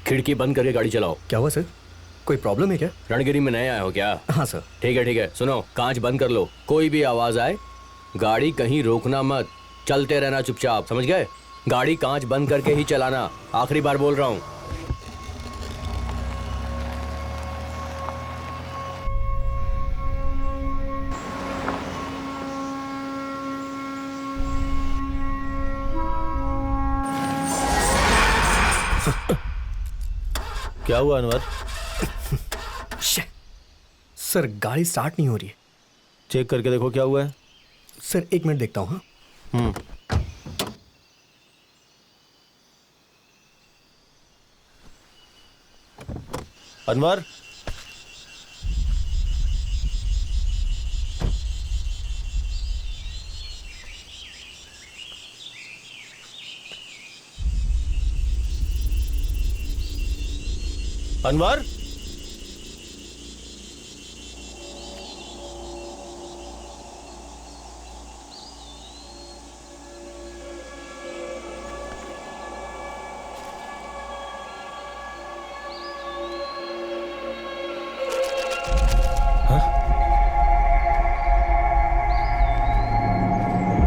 खिड़की बंद करके गाड़ी चलाओ। क्या हुआ सर? कोई प्रॉब्लम है क्या? रणगिरी में नए आए हो क्या? हाँ सर। ठीक है, सुनो, कांच बंद कर लो। कोई भी आवाज आए गाड़ी कहीं रोकना मत, चलते रहना चुपचाप, समझ गए? गाड़ी कांच बंद करके ही चलाना, आखिरी बार बोल रहा हूँ। क्या हुआ अनवर? सर गाड़ी स्टार्ट नहीं हो रही है। चेक करके देखो क्या हुआ है। सर 1 मिनट देखता हूँ। हाँ अनवर, अनवर,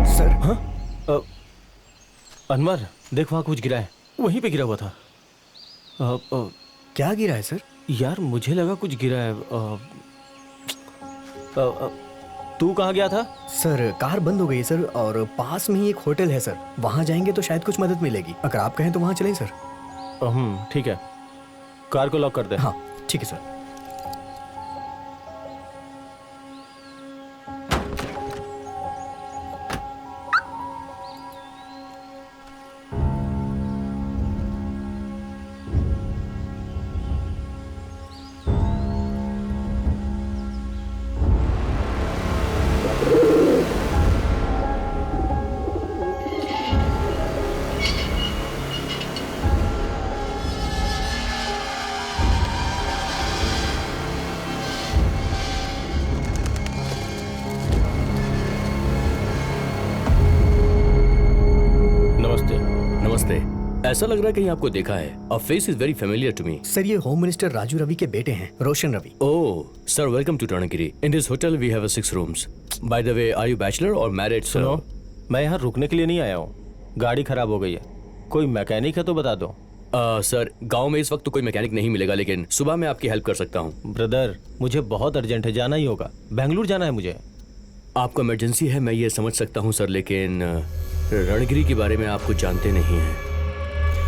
सर। हाँ? अनवर देख वहां कुछ गिरा है, वहीं पे गिरा हुआ था। क्या गिरा है सर? यार मुझे लगा कुछ गिरा है। तू कहाँ गया था? सर कार बंद हो गई है सर, और पास में ही एक होटल है सर, वहाँ जाएंगे तो शायद कुछ मदद मिलेगी। अगर आप कहें तो वहाँ चलें सर। ठीक है, कार को लॉक कर दे। हाँ ठीक है सर। नमस्ते। ऐसा लग रहा है कहीं आपको देखा है। A face is very familiar to me. Sir ये होम मिनिस्टर राजू रवि के बेटे हैं, Roshan Ravi. Oh sir, welcome to Rangiri. In this hotel we have 6 rooms. By the way, are you bachelor or married? सुनो, मैं यहाँ रुकने के लिए नहीं आया हूँ, गाड़ी खराब हो गई है, कोई मैकेनिक है तो बता दो। सर गांव में इस वक्त तो कोई मैकेनिक नहीं मिलेगा, लेकिन सुबह मैं आपकी हेल्प कर सकता हूँ। ब्रदर मुझे बहुत अर्जेंट है, जाना ही होगा, बेंगलुरु जाना है मुझे। आपको इमरजेंसी है, मैं ये समझ सकता हूँ सर, लेकिन रणगिरी के बारे में आप कुछ जानते नहीं हैं।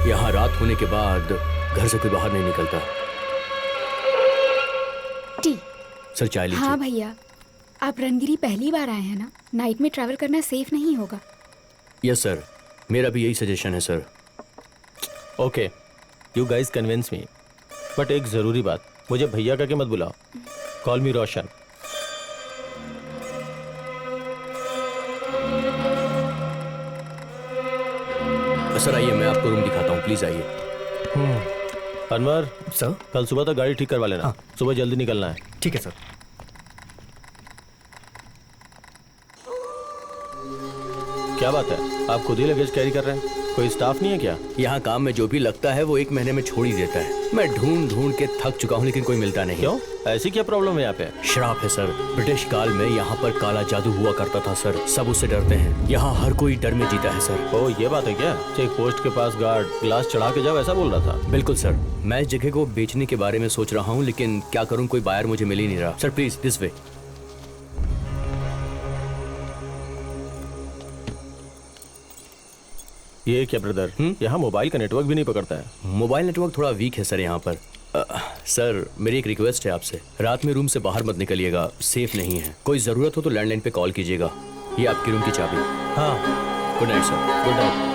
यहाँ रात होने के बाद घर से कोई बाहर नहीं निकलता। टी। सर चाय लीजिए। हाँ भैया, आप रणगिरी पहली बार आए हैं ना, नाइट में ट्रैवल करना सेफ नहीं होगा। यस सर, मेरा भी यही सजेशन है sir. Okay, you guys convince me, but एक जरूरी बात, मुझे भैया का के मत बुलाओ, कॉल मी रोशन। सर आइए, मैं आपको रूम दिखाता हूँ, प्लीज आइए। अनवर सर। कल सुबह तक गाड़ी ठीक करवा लेना। हाँ। सुबह जल्दी निकलना है। ठीक है सर। क्या बात है, आप खुद ही लगेज कैरी कर रहे हैं, कोई स्टाफ नहीं है क्या? यहाँ काम में जो भी लगता है वो 1 महीने में छोड़ ही देता है। मैं ढूंढ ढूंढ के थक चुका हूँ, लेकिन कोई मिलता नहीं। क्यों, ऐसी क्या प्रॉब्लम है यहाँ पे? श्राप है सर। ब्रिटिश काल में यहाँ पर काला जादू हुआ करता था सर, सब उससे डरते हैं। यहाँ हर कोई डर में जीता है सर। ओ ये बात है क्या? चेक पोस्ट के पास गार्ड ग्लास चढ़ा के जाओ, ऐसा बोल रहा था? बिल्कुल सर, मैं इस जगह को बेचने के बारे में सोच रहा हूँ, लेकिन क्या करूँ, कोई बायर मुझे मिल ही नहीं रहा। Sir please this way. ये क्या ब्रदर, यहाँ मोबाइल का नेटवर्क भी नहीं पकड़ता है। मोबाइल नेटवर्क थोड़ा वीक है सर यहाँ पर। सर मेरी एक रिक्वेस्ट है आपसे, रात में रूम से बाहर मत निकलिएगा, सेफ नहीं है। कोई जरूरत हो तो लैंडलाइन पे कॉल कीजिएगा। ये आपकी रूम की चाबी। हाँ, good night sir. Good night.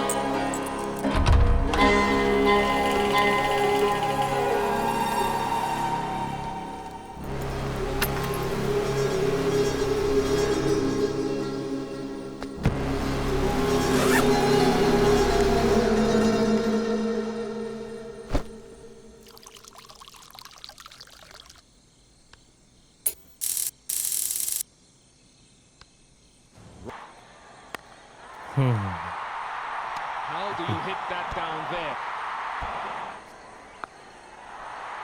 How do you hit that down there?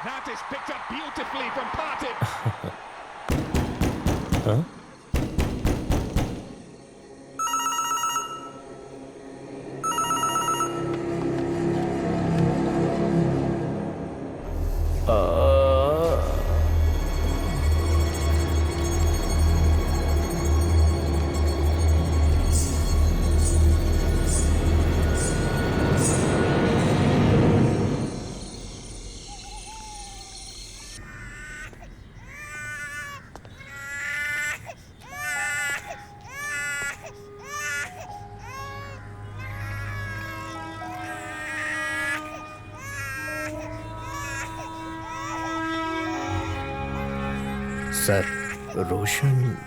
That is picked up beautifully from Partey. हाँ? सर रोशन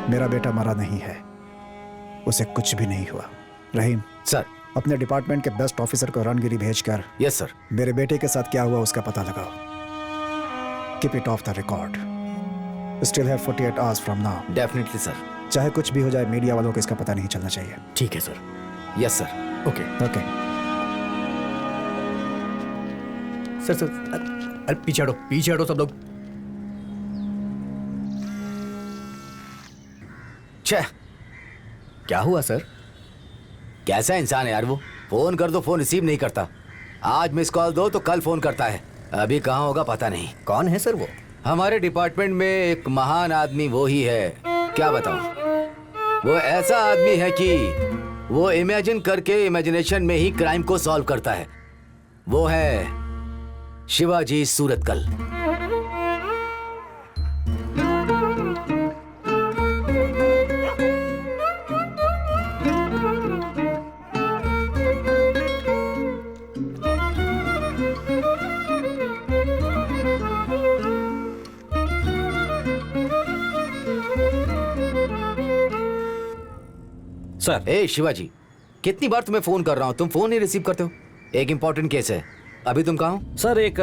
मेरा बेटा मरा नहीं है, उसे कुछ भी नहीं हुआ। रहीम सर। अपने डिपार्टमेंट के बेस्ट ऑफिसर को रणगिरी भेजकर यस सर। मेरे बेटे के साथ क्या हुआ उसका पता लगाओ। Keep it of the record. Still have 48 hours from now. Definitely sir. चाहे कुछ भी हो जाए, मीडिया वालों को इसका पता नहीं चलना चाहिए। ठीक है sir. Yes sir. Okay okay. Sir अरे पीछे हटो सब लोग। छह, क्या हुआ सर? कैसा इंसान है यार वो। फोन कर दो, फोन रिसीव नहीं करता। आज मिस कॉल दो तो कल फोन करता है। अभी कहाँ होगा पता नहीं। कौन है सर वो? हमारे डिपार्टमेंट में एक महान आदमी वो ही है। क्या बताऊं, वो ऐसा आदमी है कि वो इमेजिन करके इमेजिनेशन में ही क्राइम को सॉल्व करता है। वो है शिवाजी सूरतकल। सर। ए शिवाजी, कितनी बार तुम्हें फोन कर रहा हूँ, तुम फोन नहीं रिसीव करते हो। एक इंपॉर्टेंट केस है। अभी तुम कहाँ हो? सर एक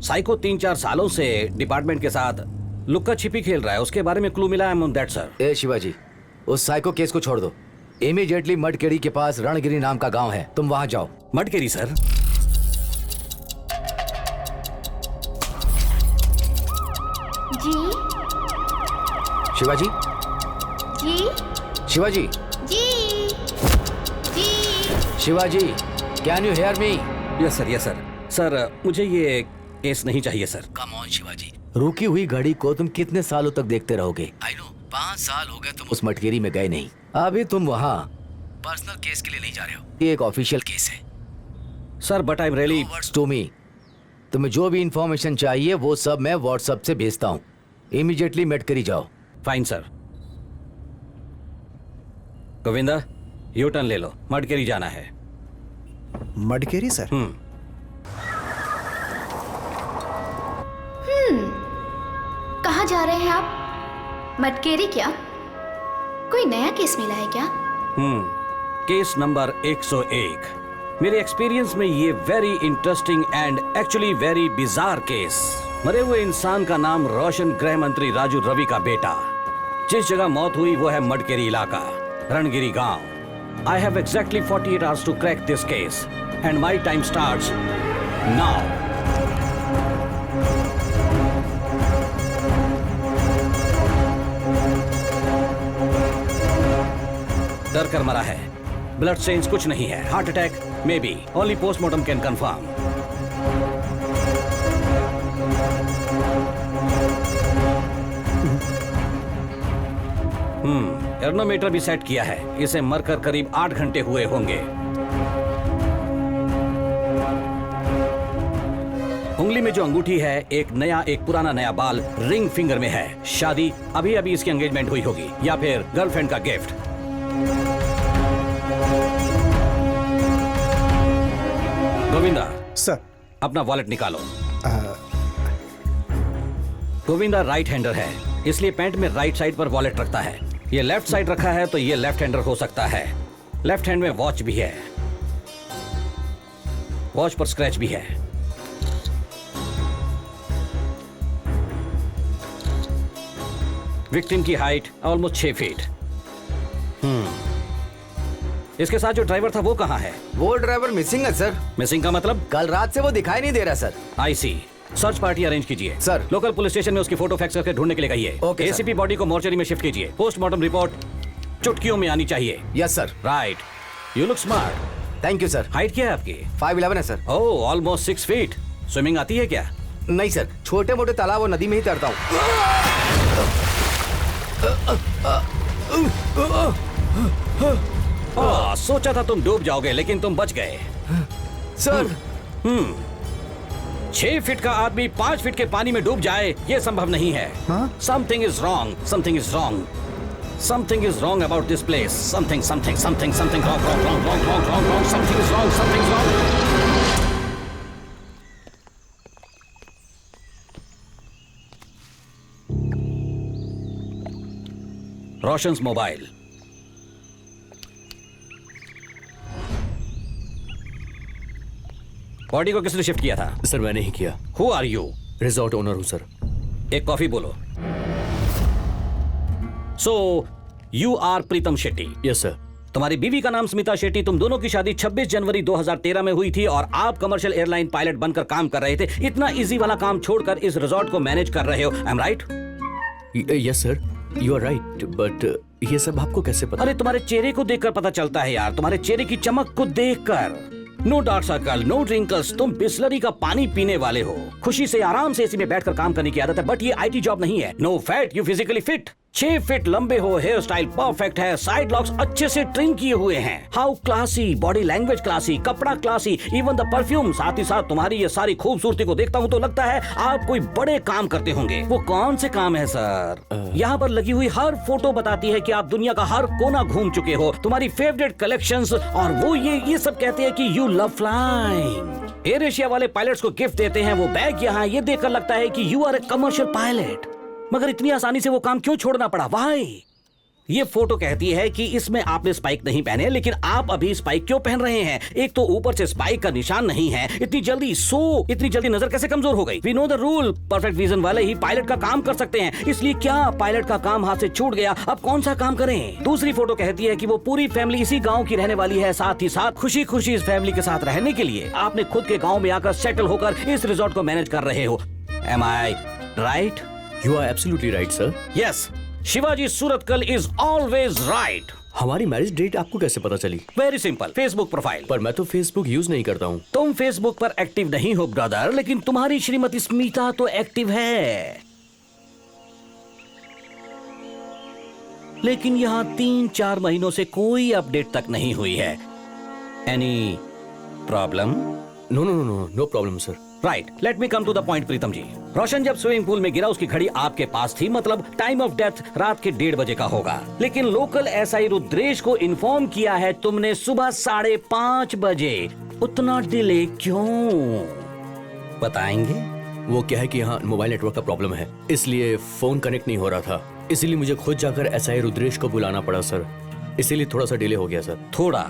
साइको 3-4 सालों से डिपार्टमेंट के साथ लुक्का छिपी खेल रहा है, उसके बारे में क्लू मिला है दैट सर। ए शिवाजी, उस साइको केस को छोड़ दो। इमीडिएटली मडकेरी के पास रणगिरी नाम का गांव है, तुम वहां जाओ। मडकेरी सर। जी शिवाजी, जी शिवाजी, जी जी Shivaji, can you hear me? Yes sir, yes sir. Sir मुझे ये केस नहीं चाहिए सर। Come on Shivaji. रुकी हुई घड़ी को तुम कितने सालों तक देखते रहोगे? आई नो 5 साल हो गए तुम उस मटकेरी में गए नहीं। अभी तुम वहाँ पर्सनल केस के लिए नहीं जा रहे हो, ये एक ऑफिशियल केस है। Sir but I am really. To me, तुम्हें जो भी इंफॉर्मेशन चाहिए वो सब मैं व्हाट्सएप से भेजता हूँ। इमीडिएटली मटकेरी जाओ। Fine sir. Govinda, U turn ले लो, मडकेरी जाना है। मडकेरी सर? कहाँ जा रहे हैं आप? मटकेरी क्या? कोई नया केस मिला है क्या? Case number 101। मेरे एक्सपीरियंस में ये very interesting and actually very bizarre case. मरे हुए इंसान का नाम रोशन गृह मंत्री राजू रवि का बेटा। जिस जगह मौत हुई वो है मडकेरी इलाका, रणगिरी गांव। I have exactly 48 hours to crack this case and my time starts now. डर कर मरा है, ब्लड स्टेन्स कुछ नहीं है, heart attack may be, only postmortem can confirm. एर्नोमीटर भी सेट किया है, इसे मरकर करीब 8 घंटे हुए होंगे। उंगली में जो अंगूठी है, एक नया एक पुराना नया बाल रिंग फिंगर में है। शादी अभी अभी इसकी एंगेजमेंट हुई होगी या फिर गर्लफ्रेंड का गिफ्ट। गोविंदा सर। अपना वॉलेट निकालो। गोविंदा राइट हैंडर है, इसलिए पैंट में राइट साइड पर वॉलेट रखता है। ये लेफ्ट साइड रखा है तो ये लेफ्ट हैंडर हो सकता है। लेफ्ट हैंड में वॉच भी है, वॉच पर स्क्रैच भी है। विक्टिम की हाइट ऑलमोस्ट 6 फीट। इसके साथ जो ड्राइवर था वो कहाँ है? वो ड्राइवर मिसिंग है सर। मिसिंग का मतलब? कल रात से वो दिखाई नहीं दे रहा सर। आई सी। सर्च पार्टी अरेंज कीजिए सर। लोकल पुलिस स्टेशन में उसकी फोटो फैक्स करके ढूंढने के लिए कहिए। Okay, sir. एसीपी बॉडी को मोर्चरी में शिफ्ट कीजिए। पोस्टमार्टम रिपोर्ट चुटकियों में आनी चाहिए। Yes sir. Right, you look smart. Thank you sir. Height क्या है आपकी? 5'11" है सर। ओह, ऑलमोस्ट 6 फीट। स्विमिंग आती है क्या? नहीं सर, छोटे मोटे तालाब और नदी में ही तैरता हूँ। सोचा था तुम डूब जाओगे लेकिन तुम बच गए। सर 6 फीट का आदमी 5 फीट के पानी में डूब जाए ये संभव नहीं है। Something is wrong, something is wrong, something is wrong about this place. Something something something something wrong wrong wrong wrong wrong wrong wrong something is wrong, something is wrong. Roshan's mobile. Body को किसने shift किया था? Sir मैंने ही किया। Who are you? Resort owner हूँ sir. एक coffee बोलो। So you are Pritam Shetty. Yes sir. तुम्हारी बीवी का नाम स्मिता शेट्टी। तुम दोनों की शादी 26 जनवरी 2013 में हुई थी और आप कमर्शियल एयरलाइन पायलट बनकर काम कर रहे थे। इतना इजी वाला काम छोड़कर इस रिजॉर्ट को मैनेज कर रहे हो। I am right? Yes sir, you are right, but ये सब आपको कैसे पता? अरे तुम्हारे चेहरे को देखकर पता चलता है यार, तुम्हारे चेहरे की चमक को देखकर। No dark circle, no wrinkles, तुम बिस्लरी का पानी पीने वाले हो। खुशी से आराम से एसी में बैठकर काम करने की आदत है, बट ये आईटी जॉब नहीं है। No fat, you physically fit. 6 feet लंबे हो, हेयर स्टाइल परफेक्ट है, साइड लॉक्स अच्छे से ट्रिम किए हुए हैं। How classy, body language classy, कपड़ा क्लासी, इवन द परफ्यूम। साथ ही साथ तुम्हारी ये सारी खूबसूरती को देखता हूँ तो लगता है आप कोई बड़े काम करते होंगे। वो कौन से काम है सर? यहाँ पर लगी हुई हर फोटो बताती है कि आप दुनिया का हर कोना घूम चुके हो। तुम्हारी फेवरेट कलेक्शंस और वो ये सब कहते हैं कि you love flying. Air Asia वाले पायलट्स को गिफ्ट देते हैं वो बैग यहाँ, ये देखकर लगता है कि you are a commercial pilot. मगर इतनी आसानी से वो काम क्यों छोड़ना पड़ा? वाई? ये फोटो कहती है कि इसमें आपने स्पाइक नहीं पहने, लेकिन आप अभी स्पाइक क्यों पहन रहे हैं? एक तो ऊपर से स्पाइक का निशान नहीं है। इतनी जल्दी नजर कैसे कमजोर हो गई? We know the rule, perfect vision वाले ही पायलट का काम कर सकते हैं। इसलिए क्या पायलट का काम हाथ से छूट गया, अब कौन सा काम करें? दूसरी फोटो कहती है कि वो पूरी फैमिली इसी गाँव की रहने वाली है। साथ ही साथ खुशी खुशी इस फैमिली के साथ रहने के लिए आपने खुद के गाँव में आकर सेटल होकर इस रिजॉर्ट को मैनेज कर रहे हो। Am I right? You are absolutely right sir. Yes, Shivaji Suratkal is always right. हमारी मैरिज डेट आपको कैसे पता चली? Very simple, Facebook profile. पर मैं तो फेसबुक यूज नहीं करता हूँ। तुम फेसबुक पर एक्टिव नहीं हो ब्रदर, लेकिन तुम्हारी श्रीमती स्मिता तो एक्टिव है। लेकिन यहाँ 3-4 महीनों से कोई अपडेट तक नहीं हुई है। Any problem? No problem sir. Right, let me come to the point Pritam ji. Roshan जब स्विमिंग पूल में गिरा उसकी घड़ी आपके पास थी, मतलब टाइम ऑफ डेथ रात के 1:30 बजे का होगा। लेकिन लोकल एसआई रुद्रेश को इन्फॉर्म किया है तुमने सुबह 5:30 बजे। उतना डिले क्यों, बताएंगे? वो क्या है कि यहाँ मोबाइल नेटवर्क का प्रॉब्लम है, इसलिए फोन कनेक्ट नहीं हो रहा था। इसीलिए मुझे खुद जाकर एसआई रुद्रेश को बुलाना पड़ा सर, इसीलिए थोड़ा सा डिले हो गया सर। थोड़ा?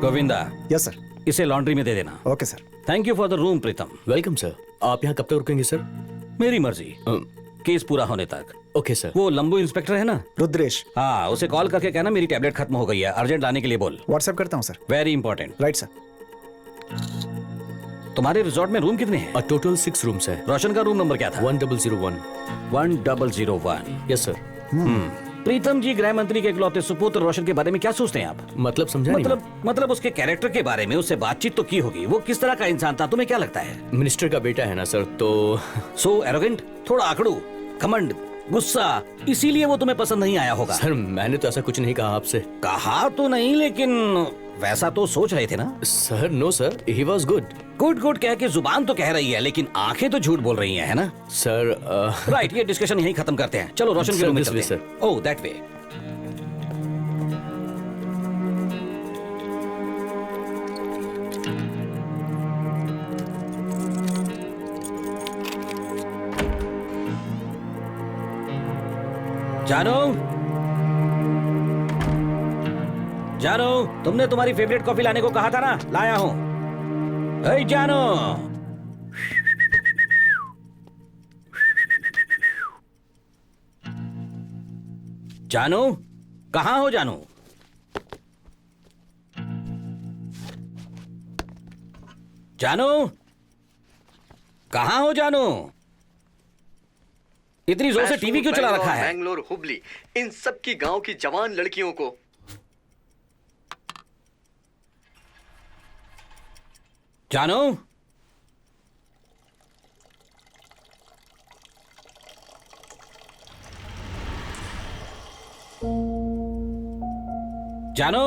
गोविंदा। Yes sir. इसे लॉन्ड्री में दे देना। Okay sir. Thank you for the room Pritam. Welcome sir. आप यहाँ कब तक रुकेंगे सर? मेरी मर्जी, केस पूरा होने तक। Okay sir. वो लंबू इंस्पेक्टर है ना, रुद्रेश? हाँ, उसे कॉल करके कहना मेरी टैबलेट खत्म हो गई है, अर्जेंट लाने के लिए बोल। व्हाट्सएप करता हूँ sir. Very important. Right sir. तुम्हारे रिजॉर्ट में रूम कितने हैं? टोटल 6 रूम्स है। रोशन का रूम नंबर क्या था? 1001। 1001। Yes sir. प्रीतम जी, गृह मंत्री के इकलौते सुपुत्र रोशन के बारे में क्या सोचते हैं आप? मतलब समझा नहीं। मतलब उसके कैरेक्टर के बारे में उससे बातचीत तो की होगी। वो किस तरह का इंसान था, तुम्हें क्या लगता है? मिनिस्टर का बेटा है ना सर, तो सो एरोगेंट, थोड़ा आकड़ू, घमंड, गुस्सा, इसीलिए वो तुम्हें पसंद नहीं आया होगा। सर मैंने तो ऐसा कुछ नहीं कहा आपसे। कहा तो नहीं, लेकिन वैसा तो सोच रहे थे ना? Sir no sir, he was good. Good good कह के जुबान तो कह रही है, लेकिन आंखें तो झूठ बोल रही हैं, है ना? सर राइट, ये डिस्कशन यहीं खत्म करते हैं। चलो रोशन के Sir, रूम में this चलते way, हैं। ओह, दैट वे। जानो, जानो, तुमने तुम्हारी फेवरेट कॉफी लाने को कहा था ना, लाया हूं। हे जानो, जानो, कहां हो जानो? जानो, कहां हो जानो? इतनी जोर से टीवी क्यों चला रखा है? बैंगलोर, हुबली, इन सब की गांव की जवान लड़कियों को जानो, जानो,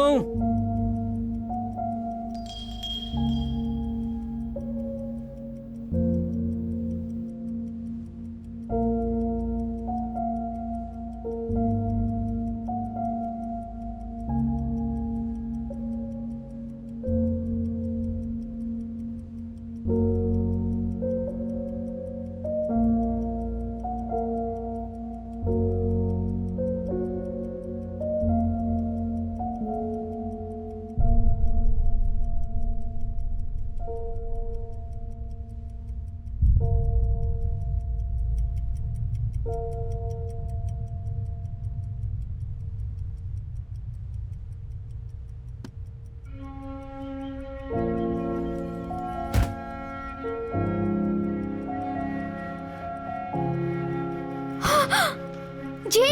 जी,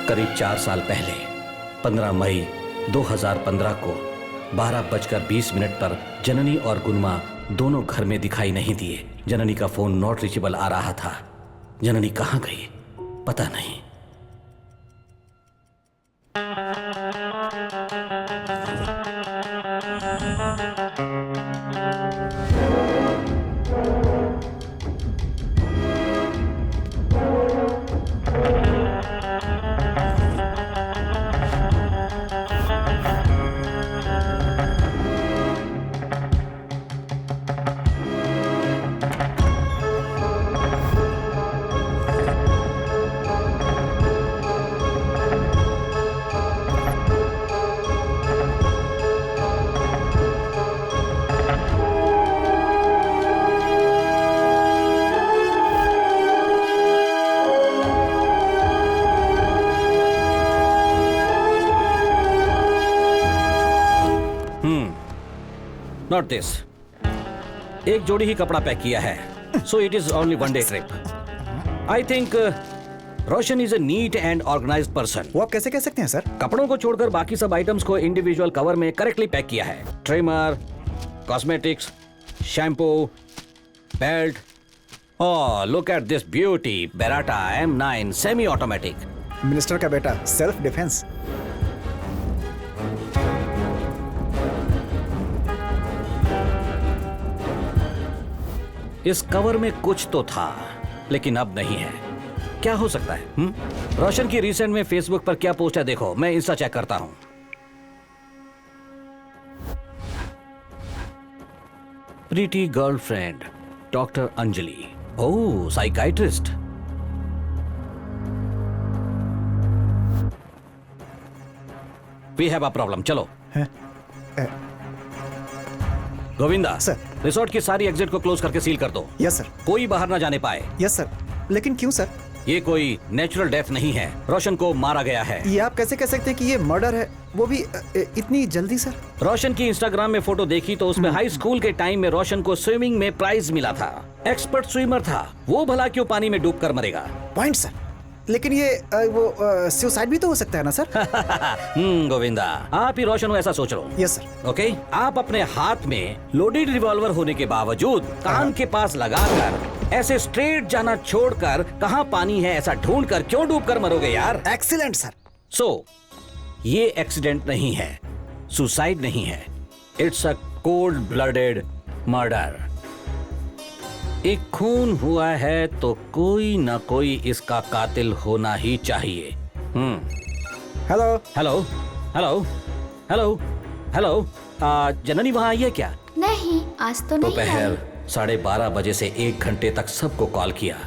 करीब 4 साल पहले 15 मई 2015 को 12:20 पर जननी और गुनमा दोनों घर में दिखाई नहीं दिए। जननी का फोन नॉट रीचेबल आ रहा था। जननी कहां गई पता नहीं। Not this. एक जोड़ी ही कपड़ा पैक किया है, so it is only one day trip. I think Roshan is a neat and organized person. वो आप कैसे कह सकते हैं सर? कपड़ों को छोड़कर बाकी सब आइटम्स को इंडिविजुअल कवर में करेक्टली पैक किया है। Trimmer, cosmetics, shampoo, belt. Oh, look at this beauty, Beretta M9 semi automatic. Minister का बेटा, सेल्फ डिफेंस। इस कवर में कुछ तो था, लेकिन अब नहीं है। क्या हो सकता है? रोशन की रिसेंट में फेसबुक पर क्या पोस्ट है देखो, मैं इंस्टा चेक करता हूं। Pretty girlfriend doctor Anjali. Oh, psychiatrist. We have a problem, चलो। हैं? गोविंदा सर। रिसोर्ट की सारी एग्जिट को क्लोज करके सील कर दो, यस सर, कोई बाहर ना जाने पाए। Yes sir. लेकिन क्यों सर? ये कोई नेचुरल डेथ नहीं है, रोशन को मारा गया है। ये आप कैसे कह सकते हैं कि ये मर्डर है, वो भी इतनी जल्दी सर? रोशन की इंस्टाग्राम में फोटो देखी तो उसमें हाई स्कूल के टाइम में रोशन को स्विमिंग में प्राइज मिला था, एक्सपर्ट स्विमर था। वो भला क्यों पानी में डूबकर मरेगा? Point sir. लेकिन ये वो सुसाइड भी तो हो सकता है ना सर? गोविंदा, आप ही रोशन हो ऐसा सोच लो। Yes sir. ओके, आप अपने हाथ में लोडेड रिवॉल्वर होने के बावजूद कान के पास लगाकर ऐसे स्ट्रेट जाना छोड़कर कहां पानी है ऐसा ढूंढकर क्यों डूबकर मरोगे यार? Excellent sir. सो ये एक्सीडेंट नहीं है, सुसाइड नहीं है, it's a cold blooded murder. एक खून हुआ है तो कोई ना कोई इसका कातिल होना ही चाहिए। Hello. Hello hello hello hello, Janani वहां आई है क्या? नहीं, आज तो नहीं दोपहर आई। 12:30 बजे से 1 घंटे तक सबको कॉल किया,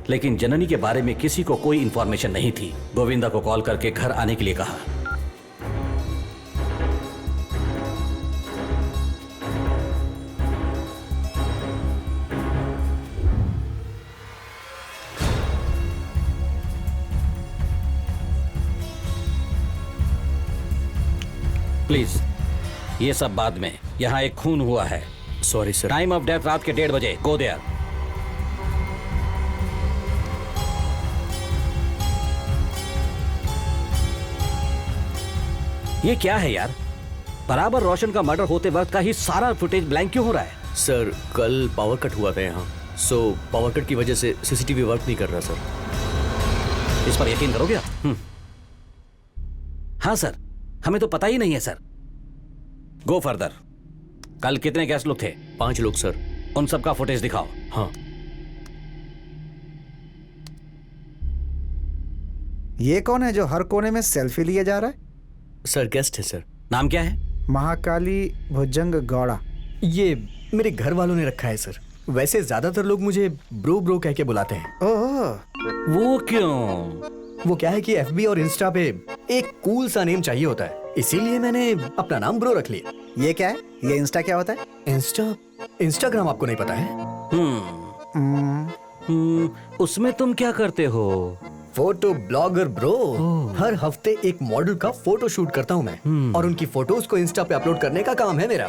लेकिन जननी के बारे में किसी को कोई इंफॉर्मेशन नहीं थी। गोविंदा को कॉल करके घर आने के लिए कहा। प्लीज, ये सब बाद में, यहाँ एक खून हुआ है। Sorry sir. Time of death रात के 1:30 बजे। Go there. ये क्या है यार? बराबर रोशन का मर्डर होते वक्त का ही सारा फुटेज ब्लैंक क्यों हो रहा है? सर कल पावर कट हुआ था यहाँ, सो पावर कट की वजह से सीसीटीवी वर्क नहीं कर रहा सर। इस पर यकीन करोगे आप? हाँ सर, हमें तो पता ही नहीं है सर। Go further. कल कितने गेस्ट लोग थे? 5 लोग सर। उन सबका फुटेज दिखाओ। हाँ ये कौन है जो हर कोने में सेल्फी लिए जा रहा है? सर गेस्ट है सर। नाम क्या है? महाकाली भुजंग गौड़ा। ये मेरे घर वालों ने रखा है सर। वैसे ज्यादातर लोग मुझे ब्रो ब्रो कह के बुलाते हैं। ओह, वो क्यों? वो क्या है कि एफबी और इंस्टा पे एक कूल सा नेम चाहिए होता है, इसीलिए मैंने अपना नाम ब्रो रख लिया। ये क्या है? ये इंस्टा क्या होता है? इंस्टाग्राम आपको नहीं पता है? उसमें तुम क्या करते हो? Photo blogger bro. हर हफ्ते एक मॉडल का फोटो शूट करता हूँ मैं, और उनकी फोटोज को इंस्टा पे अपलोड करने का काम है मेरा।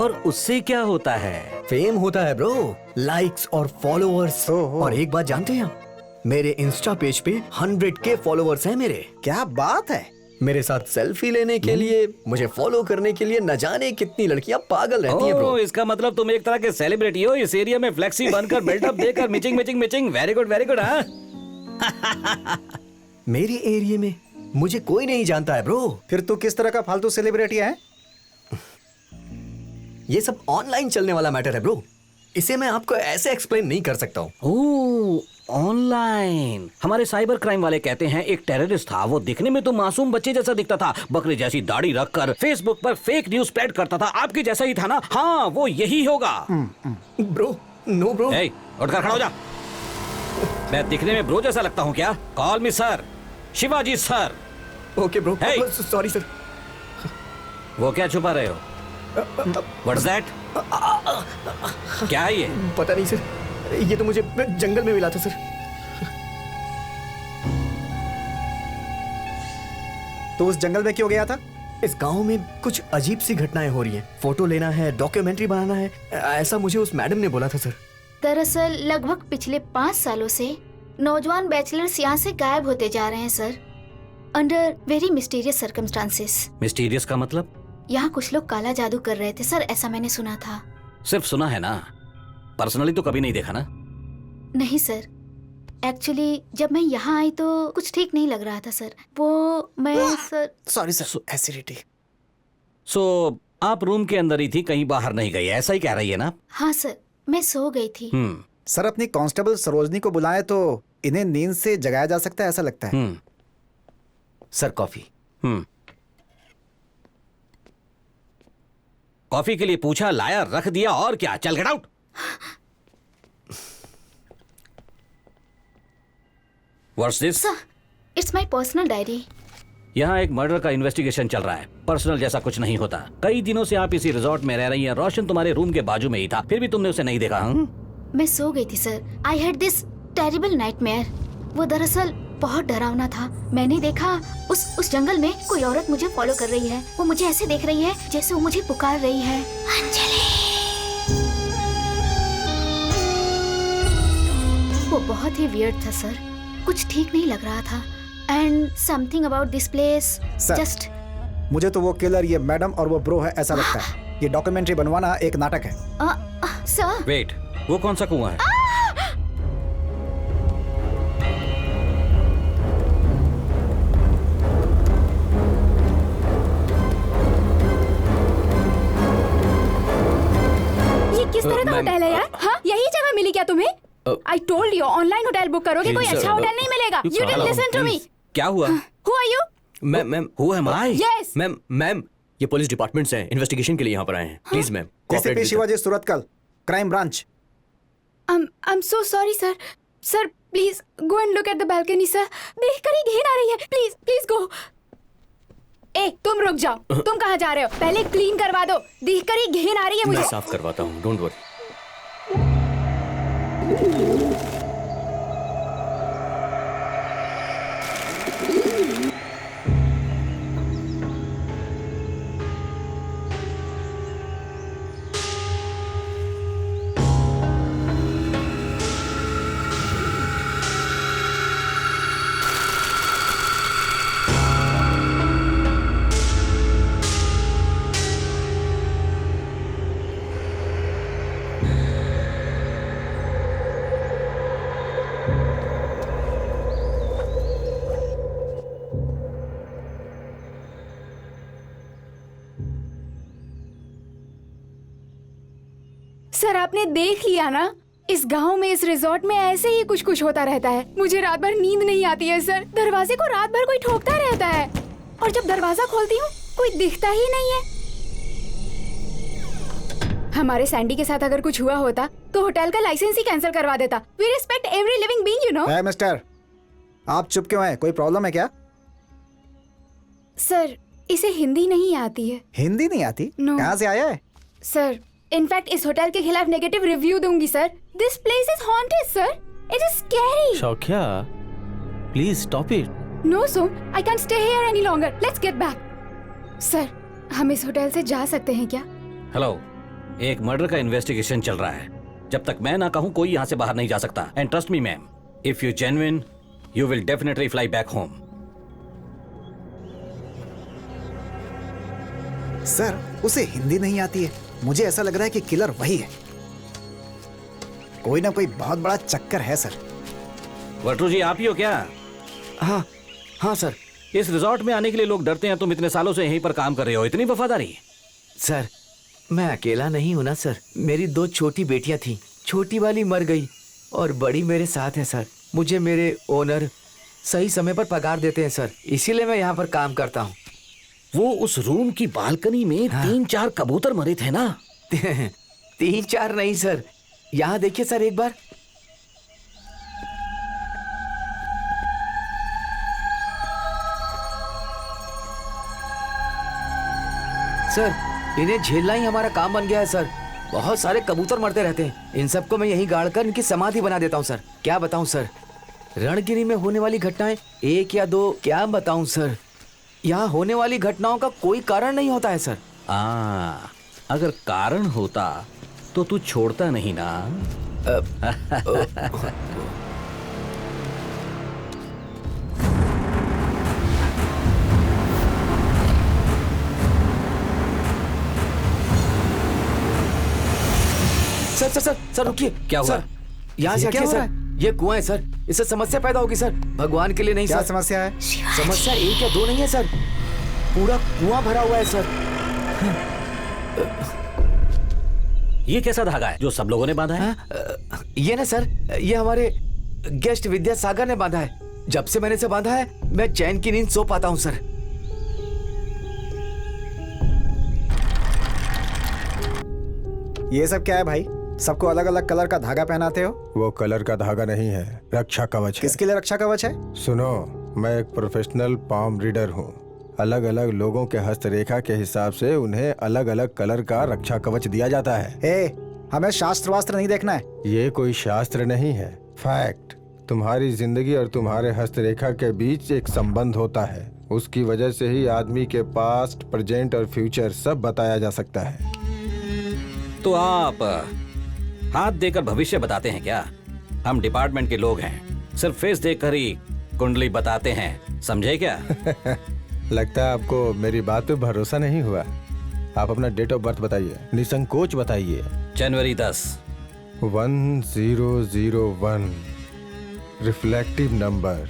और उससे क्या होता है? फेम होता है ब्रो, लाइक्स और फॉलोअर्स। और एक बात जानते हैं आप, मेरे इंस्टा पेज पे 100K फॉलोअर्स हैं मेरे। क्या बात है! मेरे साथ सेल्फी लेने के लिए, मुझे फॉलो करने के लिए न जाने कितनी लड़कियां पागल रहती हैं ब्रो। इसका मतलब तुम एक तरह के सेलिब्रिटी हो, इस एरिया में फ्लेक्सी बनकर बिल्डअप देकर मिचिंग। वेरी गुड हाँ। मेरे एरिया में मुझे कोई नहीं जानता है ब्रो। फिर तू किस तरह का फालतू सेलिब्रिटी है? ये सब ऑनलाइन चलने वाला मैटर है ब्रो, इसे मैं आपको ऐसे एक्सप्लेन नहीं कर सकता हूँ। ओह, ऑनलाइन। हमारे साइबर क्राइम वाले कहते हैं एक टेररिस्ट था, वो दिखने में तो मासूम बच्चे जैसा दिखता था, बकरी जैसी दाढ़ी रखकर फेसबुक पर फेक न्यूज स्प्रेड करता था। आपके जैसा ही था ना? हाँ, वो यही होगा। Bro, no bro. उठकर खड़ा हो जा। मैं दिखने में ब्रो जैसा लगता हूँ क्या? कॉल मी sir, Shivaji sir. Okay bro, sorry sir. वो क्या छुपा रहे हो? What's that? क्या है ये? पता नहीं सर, ये तो मुझे जंगल में मिला था सर। तो उस जंगल में क्यों गया था? इस गांव में कुछ अजीब सी घटनाएं हो रही हैं। फोटो लेना है, डॉक्यूमेंट्री बनाना है, ऐसा मुझे उस मैडम ने बोला था सर। दरअसल लगभग पिछले 5 सालों से नौजवान बैचलर्स यहाँ से गायब होते जा रहे हैं sir, under very mysterious circumstances. Mysterious का मतलब? यहाँ कुछ लोग काला जादू कर रहे थे सर, ऐसा मैंने सुना था। सिर्फ सुना है ना, पर्सनली तो कभी नहीं देखा ना? नहीं सर, एक्चुअली जब मैं यहाँ आई तो कुछ ठीक नहीं लग रहा था सर। वो मैं सर, सॉरी सर, एसिडिटी। सो आप रूम के अंदर ही थी, कहीं बाहर नहीं गई, ऐसा ही कह रही है ना? हाँ सर, मैं सो गई थी। सर, अपनी कांस्टेबल सरोजनी को बुलाए तो इन्हें नींद से जगाया जा सकता है, ऐसा लगता है। Sir coffee. कॉफी के लिए पूछा, लाया, रख दिया, और क्या? चल get out. What's this? Sir, it's my personal diary. यहाँ एक मर्डर का इन्वेस्टिगेशन चल रहा है। पर्सनल जैसा कुछ नहीं होता। कई दिनों से आप इसी रिजॉर्ट में रह रही हैं। रोशन तुम्हारे रूम के बाजू में ही था, फिर भी तुमने उसे नहीं देखा। मैं सो गई थी sir. I had this terrible nightmare. वो दरअसल बहुत डरावना था। मैंने देखा उस जंगल में कोई औरत मुझे फॉलो कर रही है। वो मुझे ऐसे देख रही है जैसे वो मुझे पुकार रही है, अंजलि। वो बहुत ही वियर्ड था सर। कुछ ठीक नहीं लग रहा था। And something about this place just. मुझे तो वो किलर ये मैडम और वो ब्रो है ऐसा लगता है। ये डॉक्यूमेंट्री बनवाना एक नाटक है। सर वेट, वो कौन सा कुआं है? ये किस तरह का होटल है यार? हाँ, यही जगह मिली क्या तुम्हें? I told you online hotel book करोगे कोई अच्छा होटल नहीं मिलेगा। You didn't listen to me. क्या हुआ? Who are you? Ma'am Who am I? Yes. Ma'am ये पुलिस डिपार्टमेंट से इन्वेस्टिगेशन के लिए यहाँ पर आए हैं। Please ma'am ACP Shivaji Suratkal, crime branch. I am so sorry sir. Sir please go and look at the balcony sir. देखकर ही घिन आ रही है। Please please go. ए तुम रुक जाओ। तुम कहाँ जा रहे हो? पहले क्लीन करवा दो। देखकर ही घिन आ रही है मुझे। मैं साफ करवाता हूँ, डोंट वरी। सर आपने देख लिया ना, इस गांव में इस रिजॉर्ट में ऐसे ही कुछ कुछ होता रहता है। मुझे रात भर नींद नहीं आती है सर। दरवाजे को रात भर कोई ठोकता रहता है और जब दरवाजा खोलती हूँ कोई दिखता ही नहीं है। हमारे सैंडी के साथ अगर कुछ हुआ होता तो होटल का लाइसेंस ही कैंसिल करवा देता। We respect every living being you know. Hey mister, आप चुप क्यों हैं? कोई प्रॉब्लम है क्या? सर इसे हिंदी नहीं आती है। हिंदी नहीं आती? No. कहाँ से आया है? सर इनफैक्ट इस होटल के खिलाफ नेगेटिव रिव्यू दूंगी sir. This place is haunted sir. It is scary. Saukhya, please stop it. No Som, I can stay here any longer. Let's get back. Sir हम इस होटल से जा सकते हैं क्या? हेलो, एक मर्डर का इन्वेस्टिगेशन चल रहा है। जब तक मैं ना कहूं कोई यहाँ से बाहर नहीं जा सकता। And trust me ma'am, if you genuine you will definitely fly back home. Sir उसे हिंदी नहीं आती है। मुझे ऐसा लग रहा है कि किलर वही है। कोई ना कोई बहुत बड़ा चक्कर है सर। वटरू जी, आप ही हो क्या? हाँ सर। इस रिजॉर्ट में आने के लिए लोग डरते हैं। तुम इतने सालों से यहीं पर काम कर रहे हो, इतनी वफादारी? सर मैं अकेला नहीं हूं ना सर। मेरी 2 छोटी बेटियां थी। छोटी वाली मर गई और बड़ी मेरे साथ है सर। मुझे मेरे ओनर सही समय पर पगार देते हैं सर, इसीलिए मैं यहाँ पर काम करता हूँ। वो उस रूम की बालकनी में 3-4 कबूतर मरे थे ना? 3-4 नहीं सर, यहाँ देखिए सर एक बार। सर इन्हें झेलना ही हमारा काम बन गया है सर। बहुत सारे कबूतर मरते रहते हैं। इन सबको मैं यहीं गाड़कर इनकी समाधि बना देता हूँ सर। क्या बताऊँ सर, रणगिरी में होने वाली घटनाएं 1 या 2 क्या बताऊँ सर। यहाँ होने वाली घटनाओं का कोई कारण नहीं होता है सर। अगर कारण होता तो तू छोड़ता नहीं ना। सर सर सर सर रुकिए। क्या हुआ? यहाँ से क्या हटिए हो रहा सर। ये कुआं है सर, इससे समस्या पैदा होगी सर। भगवान के लिए नहीं क्या सर। समस्या है? समस्या 1 या 2 नहीं है सर, पूरा कुआं भरा हुआ है सर। ये कैसा धागा है जो सब लोगों ने बांधा है? ये ना सर, ये हमारे गेस्ट विद्यासागर ने बांधा है। जब से मैंने इसे बांधा है मैं चैन की नींद सो पाता हूँ सर। ये सब क्या है भाई? सबको अलग अलग कलर का धागा पहनाते हो? वो कलर का धागा नहीं है, रक्षा कवच है। किसके लिए रक्षा कवच है? सुनो, मैं एक प्रोफेशनल पाम रीडर हूँ। अलग अलग लोगों के हस्तरेखा के हिसाब से उन्हें अलग अलग कलर का रक्षा कवच दिया जाता है। ए, हमें शास्त्र वास्त्र नहीं देखना है। ये कोई शास्त्र नहीं है, फैक्ट। तुम्हारी जिंदगी और तुम्हारे हस्तरेखा के बीच एक संबंध होता है। उसकी वजह से ही आदमी के पास्ट, प्रेजेंट और फ्यूचर सब बताया जा सकता है। तो आप हाथ देकर भविष्य बताते हैं क्या? हम डिपार्टमेंट के लोग हैं, सिर्फ फेस देखकर ही कुंडली बताते हैं, समझे क्या? लगता है आपको मेरी बात पे भरोसा नहीं हुआ। आप अपना डेट ऑफ बर्थ बताइए, निसंकोच बताइए। जनवरी 10। 1001 रिफ्लेक्टिव नंबर।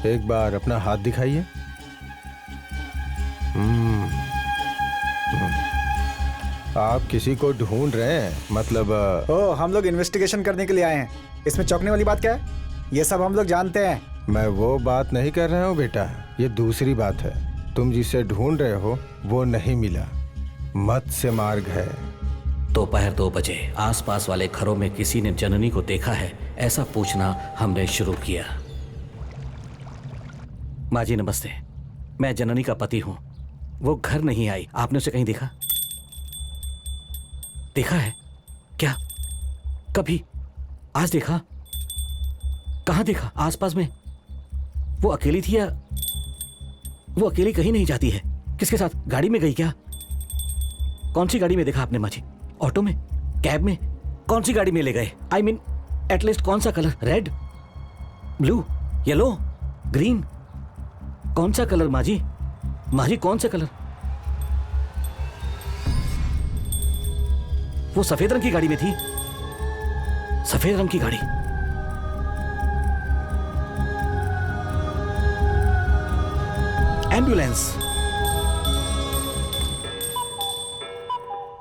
एक बार अपना हाथ दिखाइए। आप किसी को ढूंढ रहे हैं मतलब? ओ, हम लोग इन्वेस्टिगेशन करने के लिए आए हैं। इसमें चौंकने वाली बात क्या है? ये सब हम लोग जानते हैं। मैं वो बात नहीं कर रहा हूँ बेटा, ये दूसरी बात है। तुम जिसे ढूंढ रहे हो वो नहीं मिला, मत्स्य मार्ग है। दोपहर 2 बजे आसपास वाले घरों में किसी ने जननी को देखा है, ऐसा पूछना हमने शुरू किया। माँ जी नमस्ते, मैं जननी का पति हूँ। वो घर नहीं आई, आपने उसे कहीं देखा? देखा है क्या? कभी? आज देखा? कहाँ देखा? आसपास में? वो अकेली थी या वो अकेली कहीं नहीं जाती है? किसके साथ? गाड़ी में गई क्या? कौन सी गाड़ी में देखा आपने माँ जी? ऑटो में? कैब में? कौन सी गाड़ी में ले गए? आई मीन एटलीस्ट कौन सा colour? Red, blue, yellow, green? कौन सा कलर माँ जी? माँ जी कौन सा कलर? वो सफेद रंग की गाड़ी में थी। सफेद रंग की गाड़ी। एम्बुलेंस।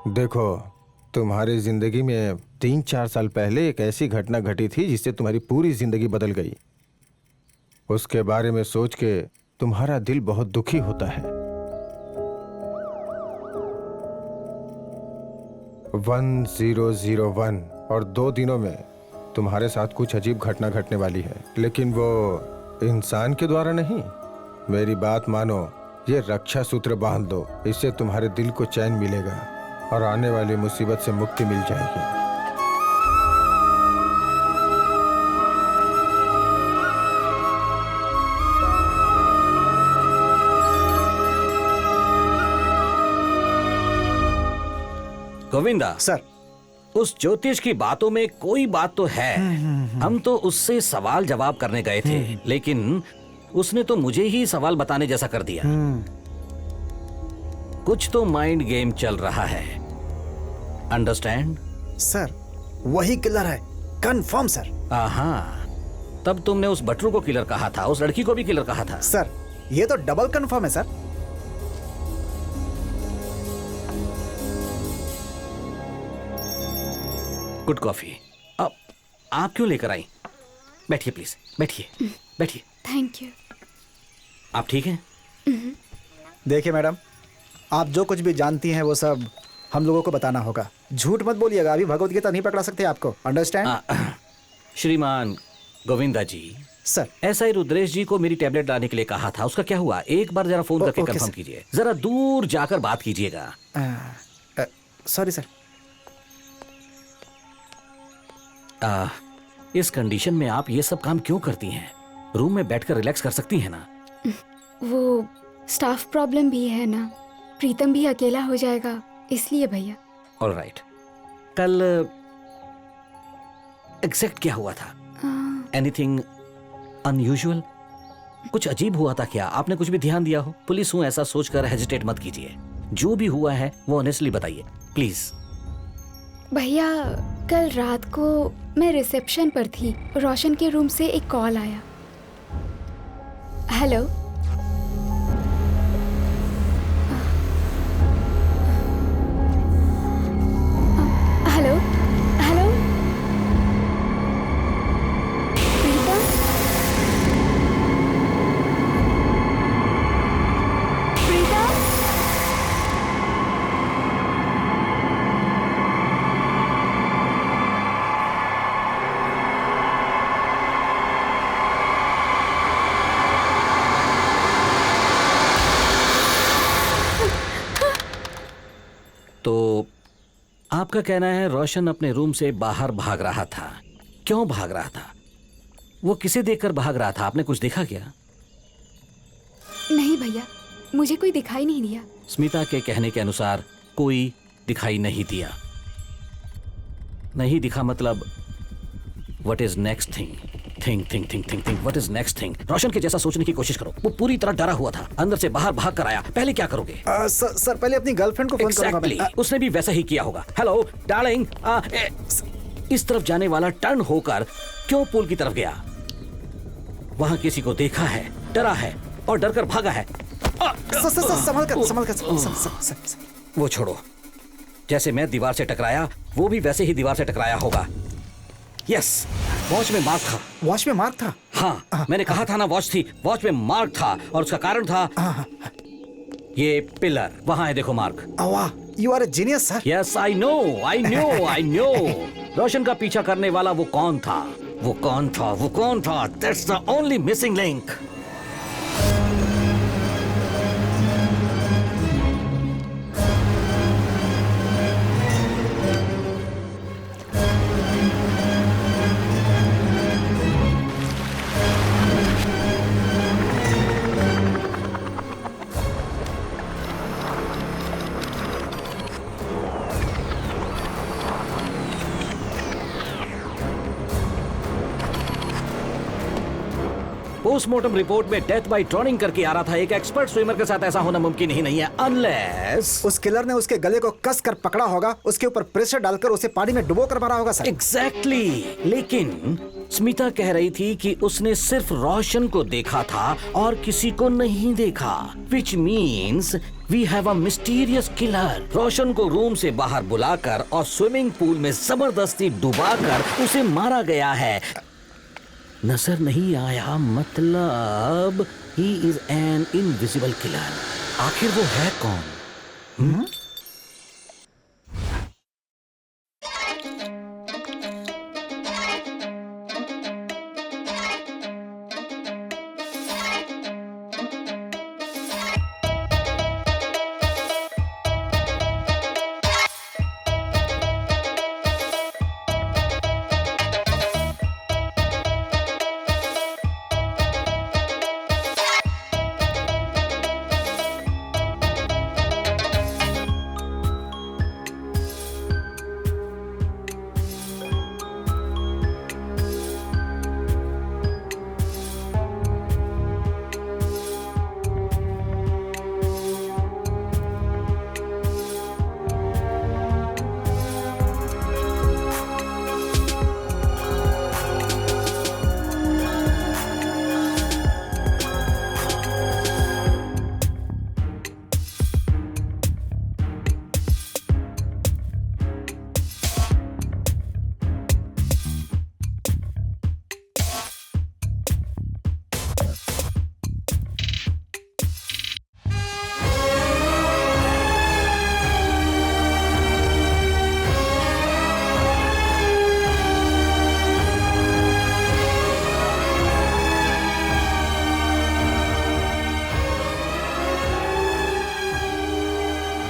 देखो, तुम्हारी जिंदगी में 3-4 साल पहले एक ऐसी घटना घटी थी जिससे तुम्हारी पूरी जिंदगी बदल गई। उसके बारे में सोच के तुम्हारा दिल बहुत दुखी होता है। 1001 और 2 दिनों में तुम्हारे साथ कुछ अजीब घटना घटने वाली है, लेकिन वो इंसान के द्वारा नहीं। मेरी बात मानो, ये रक्षा सूत्र बांध दो, इससे तुम्हारे दिल को चैन मिलेगा और आने वाली मुसीबत से मुक्ति मिल जाएगी। गोविंदा सर, उस ज्योतिष की बातों में कोई बात तो है। हम तो उससे सवाल जवाब करने गए थे, लेकिन उसने तो मुझे ही सवाल बताने जैसा कर दिया। कुछ तो माइंड गेम चल रहा है, अंडरस्टैंड? सर, वही किलर है, कंफर्म सर। हाँ, तब तुमने उस बटरू को किलर कहा था, उस लड़की को भी किलर कहा था। सर, ये तो डबल कंफर्म है सर। Good coffee. अब आप क्यों लेकर आई? बैठिए प्लीज, बैठिए बैठिए। Thank you. आप ठीक हैं? देखिए मैडम, आप जो कुछ भी जानती हैं वो सब हम लोगों को बताना होगा। झूठ मत बोलिएगा, अभी भगवत गीता नहीं पकड़ा सकते आपको, अंडरस्टैंड? श्रीमान गोविंदा जी, सर, एसआई रुद्रेश जी को मेरी टैबलेट लाने के लिए कहा था, उसका क्या हुआ? एक बार जरा फोन करके ओके कंफर्म सर। कीजिए, जरा दूर जाकर बात कीजिएगा। Sorry sir. इस कंडीशन में आप ये सब काम क्यों करती हैं? रूम में बैठकर रिलैक्स कर सकती हैं ना? वो स्टाफ प्रॉब्लम भी है ना, प्रीतम भी अकेला हो जाएगा इसलिए भैया। ऑलराइट। कल एग्जैक्ट क्या हुआ था? Anything unusual? कुछ अजीब हुआ था क्या? आपने कुछ भी ध्यान दिया हो? पुलिस हूं ऐसा सोचकर हेजिटेट मत कीजिए। जो भी हुआ है वो ऑनेस्टली बताइए प्लीज। भैया, कल रात को मैं रिसेप्शन पर थी, रोशन के रूम से एक कॉल आया। हेलो, हेलो, हेलो, प्रीतम? प्रीतम? आपका कहना है रोशन अपने रूम से बाहर भाग रहा था। क्यों भाग रहा था? वो किसे देखकर भाग रहा था? आपने कुछ देखा क्या? नहीं भैया, मुझे कोई दिखाई नहीं दिया। स्मिता के कहने के अनुसार कोई दिखाई नहीं दिया। नहीं दिखा मतलब what is next thing? Think what is next thing? Roshan के जैसा सोचने की कोशिश करो। वो पूरी तरह डरा हुआ था, अंदर से बाहर भाग कर आया। पहले क्या करोगे? सर पहले अपनी गर्लफ्रेंड को फोन करूंगा मैं। Exactly. उसने भी वैसा ही किया होगा। हेलो डार्लिंग, इस तरफ जाने वाला टर्न होकर क्यों पूल की तरफ गया? वहां किसी को देखा है, डरा है और डर कर भागा है। संभल कर। वो छोड़ो। जैसे मैं दीवार से टकराया, वो भी वैसे ही दीवार से टकराया होगा। यस, वॉच में मार्क था। वॉच में मार्क था? हाँ, मैंने कहा था ना वॉच थी। वॉच में मार्क था और उसका कारण था ये पिलर। वहां है, देखो मार्क। वाह, you are a genius sir. Yes, I know. Roshan का पीछा करने वाला वो कौन था? That's the only missing link. Postmortem report में डेथ बाय ड्रॉनिंग करके आ रहा था। एक एक्सपर्ट स्विमर के साथ ऐसा होना मुमकिन ही नहीं है, अनलेस उस किलर ने उसके गले को कस कर पकड़ा होगा, उसके ऊपर प्रेशर डालकर उसे पानी में डुबो कर मारा होगा सर। एग्जैक्टली। लेकिन स्मिता कह रही थी कि उसने सिर्फ रोशन को देखा था और किसी को नहीं देखा, which means we have a mysterious killer. Roshan को रूम से बाहर बुलाकर और स्विमिंग पूल में जबरदस्ती डुबाकर उसे मारा गया है। नजर नहीं आया मतलब he is an invisible killer. आखिर वो है कौन?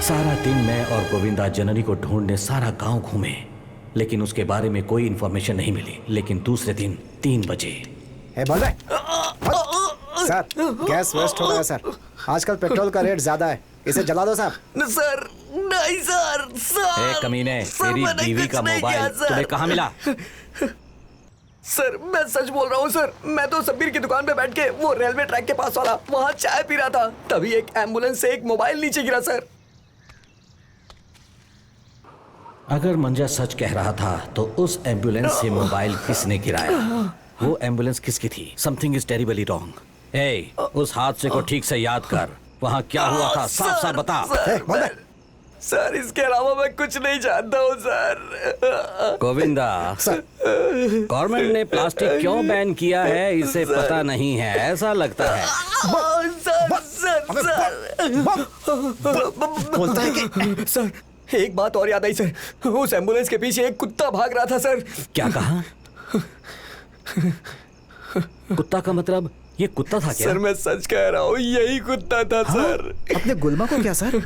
सारा दिन मैं और गोविंदा जननी को ढूंढने सारा गांव घूमे, लेकिन उसके बारे में कोई इंफॉर्मेशन नहीं मिली। लेकिन दूसरे दिन 3 बजे बोल रहे सर, गैस वेस्ट हो रहा है सर। आजकल पेट्रोल का रेट ज्यादा है, इसे जला दो साहब। सर नहीं सर। ए कमीने, तेरी बीवी का मोबाइल तुम्हें कहाँ मिला? सर मैं सच बोल रहा हूँ सर, मैं तो सब्बीर की दुकान पे बैठ के वो रेलवे ट्रैक के पास वाला वहाँ चाय पी रहा था, तभी एक एम्बुलेंस से एक मोबाइल नीचे गिरा सर। अगर मंजा सच कह रहा था तो उस एम्बुलेंस से मोबाइल किसने गिराया? वो एम्बुलेंस किसकी थी? Something is terribly wrong. ए, उस हादसे को ठीक से याद कर। वहाँ क्या हुआ था? साफ साफ बता। सर इसके अलावा मैं कुछ नहीं जानता हूँ सर। गोविंदा, गवर्नमेंट ने प्लास्टिक क्यों बैन किया है इसे पता नहीं है, ऐसा लगता है। बोलता है कि सर एक बात और याद आई सर, उस एम्बुलेंस के पीछे एक कुत्ता भाग रहा था सर। क्या कहा? कुत्ता का मतलब ये कुत्ता था क्या? सर मैं सच कह रहा हूँ, यही कुत्ता था सर। अपने गुलमा को क्या सर?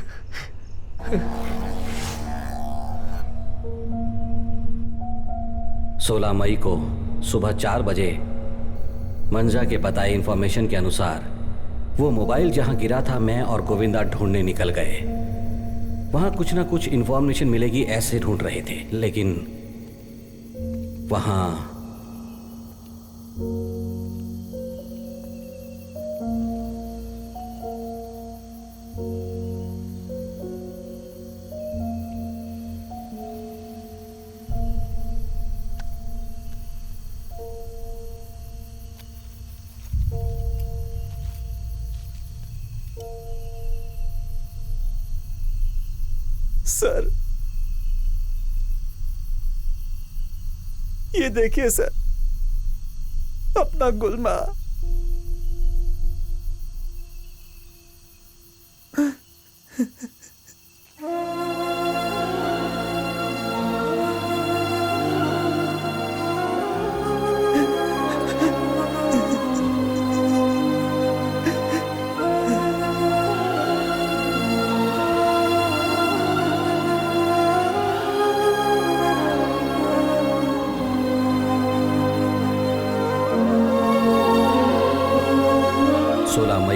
16 मई को सुबह 4 बजे मंजा के बताए इंफॉर्मेशन के अनुसार वो मोबाइल जहां गिरा था मैं और गोविंदा ढूंढने निकल गए। वहां कुछ ना कुछ इंफॉर्मेशन मिलेगी ऐसे ढूंढ रहे थे, लेकिन वहां सर, ये देखिए सर, अपना गुलमा।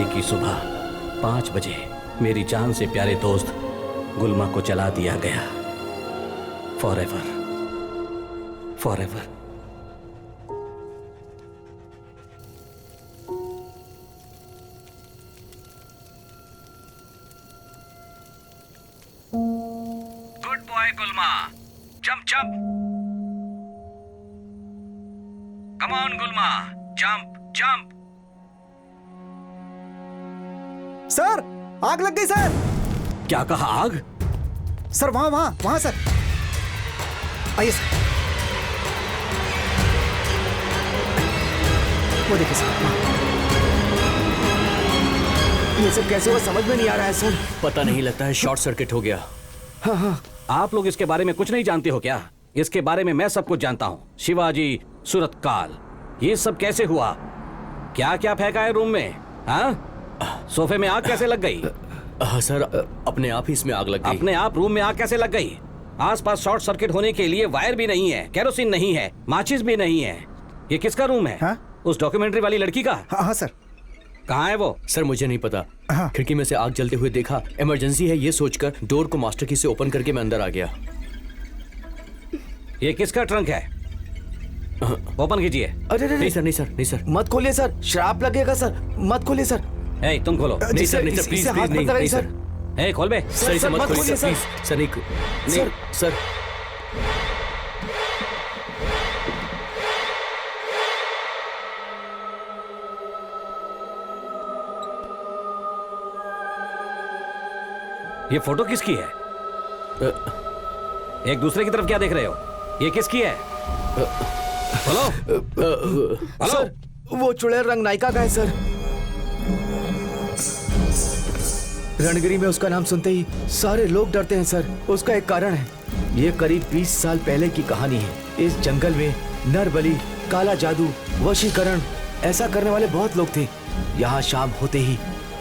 की सुबह 5 बजे मेरी जान से प्यारे दोस्त गुलमा को चला दिया गया। Forever, forever. Good boy Gulma, jump jump. Come on Gulma, jump jump. Sir, आग लग गई सर। क्या कहा? आग? सर वहां वहां वहां सर, आइए सर। वो देखिए सर, ये सब कैसे हुआ समझ में नहीं आ रहा है सर। पता नहीं, लगता है शॉर्ट सर्किट हो गया। हाँ, आप लोग इसके बारे में कुछ नहीं जानते हो क्या? इसके बारे में मैं सब कुछ जानता हूँ। शिवाजी, सूरतकाल, ये सब कैसे हुआ? क्या क्या फेंका है रूम में? हाँ, सोफे में आग कैसे लग गई? सर, अपने आप ही इसमें आग लग गई। अपने आप रूम में आग कैसे लग गई? आसपास शॉर्ट सर्किट होने के लिए वायर भी नहीं है, केरोसिन नहीं है, माचिस भी नहीं है। ये किसका रूम है? हाँ? उस डॉक्यूमेंट्री वाली लड़की का? हाँ सर। कहाँ है वो? सर मुझे नहीं पता। हाँ। खिड़की में से आग जलते हुए देखा, इमरजेंसी है ये सोचकर डोर को मास्टर की से ओपन करके मैं अंदर आ गया। ये किसका ट्रंक है? ओपन कीजिए। अरे नहीं सर, नहीं सर, नहीं सर, मत खोलिए सर, श्राप लगेगा सर, मत खोलिए सर। ए, तुम खोलो। नहीं सर, नहीं सर, प्लीज प्लीज, नहीं सर, ए, खोल बे। सर इसे मत खोलिए सर, प्लीज सर, नहीं सर। ये फोटो किसकी है? एक दूसरे की तरफ क्या देख रहे हो? ये किसकी है? Hello, hello. सर, वो चुड़ैल रंग नायिका का है सर। रणगिरी में उसका नाम सुनते ही सारे लोग डरते हैं सर। उसका एक कारण है। ये करीब 20 साल पहले की कहानी है। इस जंगल में नरबली, काला जादू, वशीकरण ऐसा करने वाले बहुत लोग थे। यहाँ शाम होते ही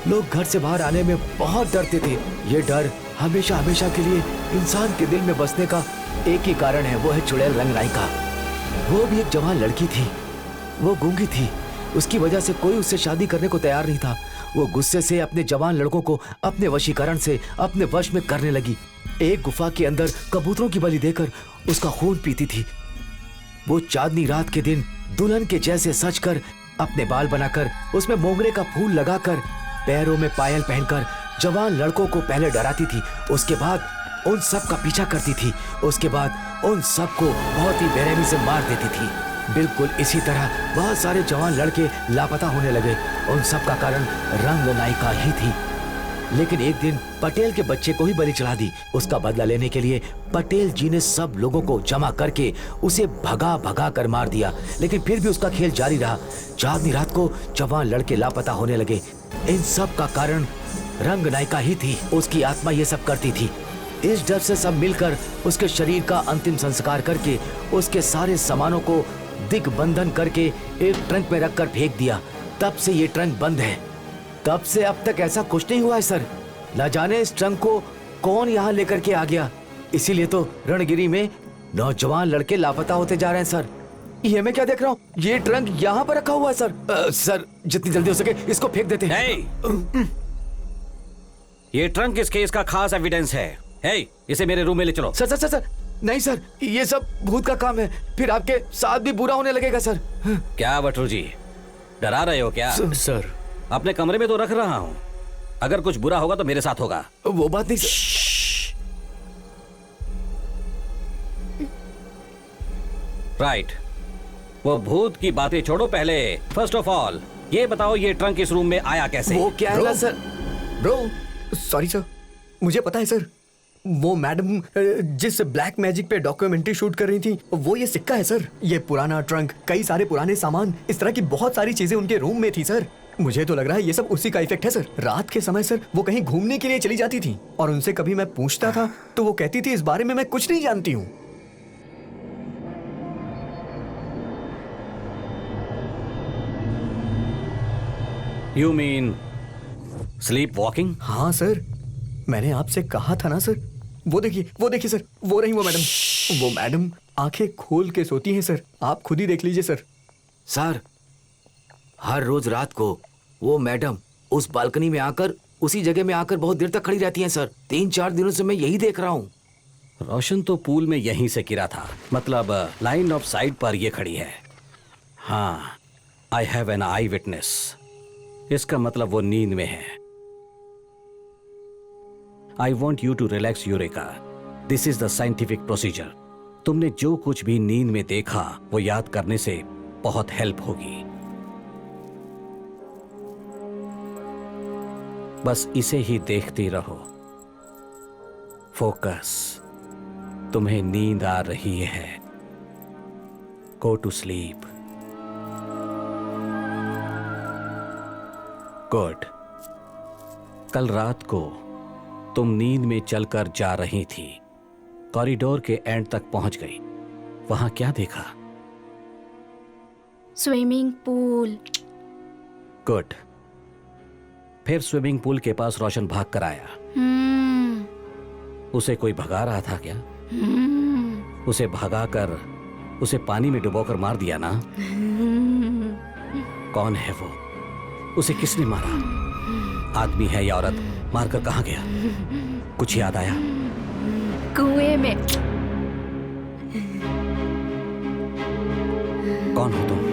लोग घर से बाहर आने में बहुत डरते थे। ये डर हमेशा हमेशा के लिए इंसान के दिल में बसने का एक ही कारण है, वो है चुड़ैल रंग नायिका। वो भी एक जवान लड़की थी। वो गूंगी थी। उसकी वजह से कोई उससे शादी करने को तैयार नहीं था। वो गुस्से से अपने जवान लड़कों को अपने वशीकरण से अपने वश में करने लगी। एक गुफा के अंदर कबूतरों की बलि देकर उसका खून पीती थी। वो चांदनी रात के दिन दुल्हन के जैसे सजकर, अपने बाल बनाकर, उसमें मोगरे का फूल लगाकर, पैरों में पायल पहनकर जवान लड़कों को पहले डराती थी। उसके बाद उन सब का पीछा करती थी। उसके बाद उन सब को बहुत ही बेरहमी से मार देती थी। बिल्कुल इसी तरह बहुत सारे जवान लड़के लापता होने लगे। उन सब का कारण रंग नायिका ही थी। लेकिन एक दिन पटेल के बच्चे को ही बलि चढ़ा दी। उसका बदला लेने के लिए पटेल जी ने सब लोगों को जमा करके उसे भगा भगा कर मार दिया। लेकिन फिर भी उसका खेल जारी रहा। चांदनी रात को जवान लड़के लापता होने लगे। इन सब का कारण रंग नायिका ही थी। उसकी आत्मा ये सब करती थी। इस डर से सब मिलकर उसके शरीर का अंतिम संस्कार करके उसके सारे सामानों को दिग्बंधन करके एक ट्रंक में रखकर फेंक दिया। तब से ये ट्रंक बंद है। तब से अब तक ऐसा कुछ नहीं हुआ है सर। न जाने इस ट्रंक को कौन यहाँ लेकर के आ गया। इसीलिए तो रणगिरी में नौजवान लड़के लापता होते जा रहे हैं सर। ये मैं क्या देख रहा हूँ, ये ट्रंक यहाँ पर रखा हुआ है सर। सर जितनी जल्दी हो सके इसको फेंक देते हैं। Hey! ये ट्रंक इस केस का खास एविडेंस है। Hey, इसे मेरे रूम में ले चलो। सर सर सर सर नहीं सर, ये सब भूत का काम है, फिर आपके साथ भी बुरा होने लगेगा सर। क्या बटरू जी, डरा रहे हो क्या? सर अपने कमरे में तो रख रहा हूँ, अगर कुछ बुरा होगा तो मेरे साथ होगा। वो बात नहीं सर। राइट, वो भूत की बातें छोड़ो, पहले फर्स्ट ऑफ ऑल ये बताओ ये ट्रंक इस रूम में आया कैसे? वो क्या है सर? ब्रो सॉरी सर, मुझे पता है सर। वो मैडम जिस ब्लैक मैजिक पे डॉक्यूमेंट्री शूट कर रही थी, वो ये सिक्का है सर। ये पुराना ट्रंक, कई सारे पुराने सामान, इस तरह की बहुत सारी चीजें उनके रूम में थी सर। मुझे तो लग रहा है ये सब उसी का इफेक्ट है सर। रात के समय सर वो कहीं घूमने के लिए चली जाती थी और उनसे कभी मैं पूछता था तो वो कहती थी इस बारे में मैं कुछ नहीं जानती हूँ। You mean sleep walking? हाँ सर, मैंने आपसे कहा था ना सर। वो देखिए सर, वो रही वो मैडम। वो मैडम आंखें खोल के सोती हैं सर, आप खुद ही देख लीजिए सर। सर हर रोज रात को वो मैडम उस बालकनी में आकर, उसी जगह में आकर बहुत देर तक खड़ी रहती हैं सर। 3-4 दिनों से मैं यही देख रहा हूँ। रोशन तो पूल में यहीं से गिरा था, मतलब लाइन ऑफ साइट पर ये खड़ी है। हाँ, I have an eyewitness. इसका मतलब वो नींद में है। I want you to relax eureka, this is the scientific procedure. तुमने जो कुछ भी नींद में देखा वो याद करने से बहुत हेल्प होगी। बस इसे ही देखती रहो। फोकस। तुम्हें नींद आ रही है, गो टू स्लीप। गुड। कल रात को तुम नींद में चलकर जा रही थी, कॉरिडोर के एंड तक पहुंच गई, वहां क्या देखा? Swimming pool. गुड। फिर स्विमिंग पूल के पास रोशन भाग कर आया। उसे कोई भगा रहा था क्या? उसे भगाकर उसे पानी में डुबोकर मार दिया ना? कौन है वो? उसे किसने मारा? आदमी है या औरत? मारकर कहाँ गया? कुछ याद आया? कुएं में। कौन हो तुम?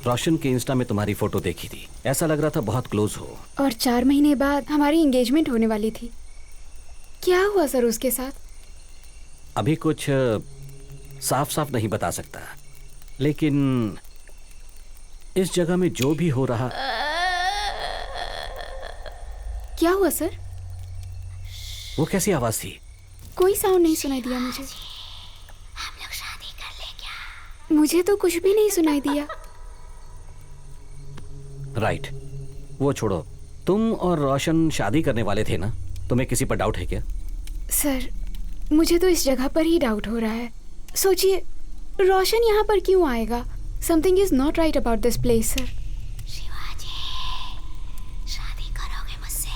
रोशन के इंस्टा में तुम्हारी फोटो देखी थी, ऐसा लग रहा था बहुत क्लोज हो। और 4 महीने बाद हमारी एंगेजमेंट होने वाली थी। क्या हुआ सर उसके साथ? अभी कुछ साफ साफ नहीं बता सकता, लेकिन इस जगह में जो भी हो रहा। क्या हुआ सर? वो कैसी आवाज थी? कोई साउंड नहीं सुनाई दिया मुझे। हम लोग शादी कर ले क्या? मुझे तो कुछ भी नहीं सुनाई दिया। राइट, वो छोड़ो। तुम और रोशन शादी करने वाले थे ना? तुम्हें किसी पर डाउट है क्या? सर मुझे तो इस जगह पर ही डाउट हो रहा है। सोचिए, रोशन यहाँ पर क्यों आएगा? Something is not right about this place sir. Shivaji, शादी करोगे मुझसे?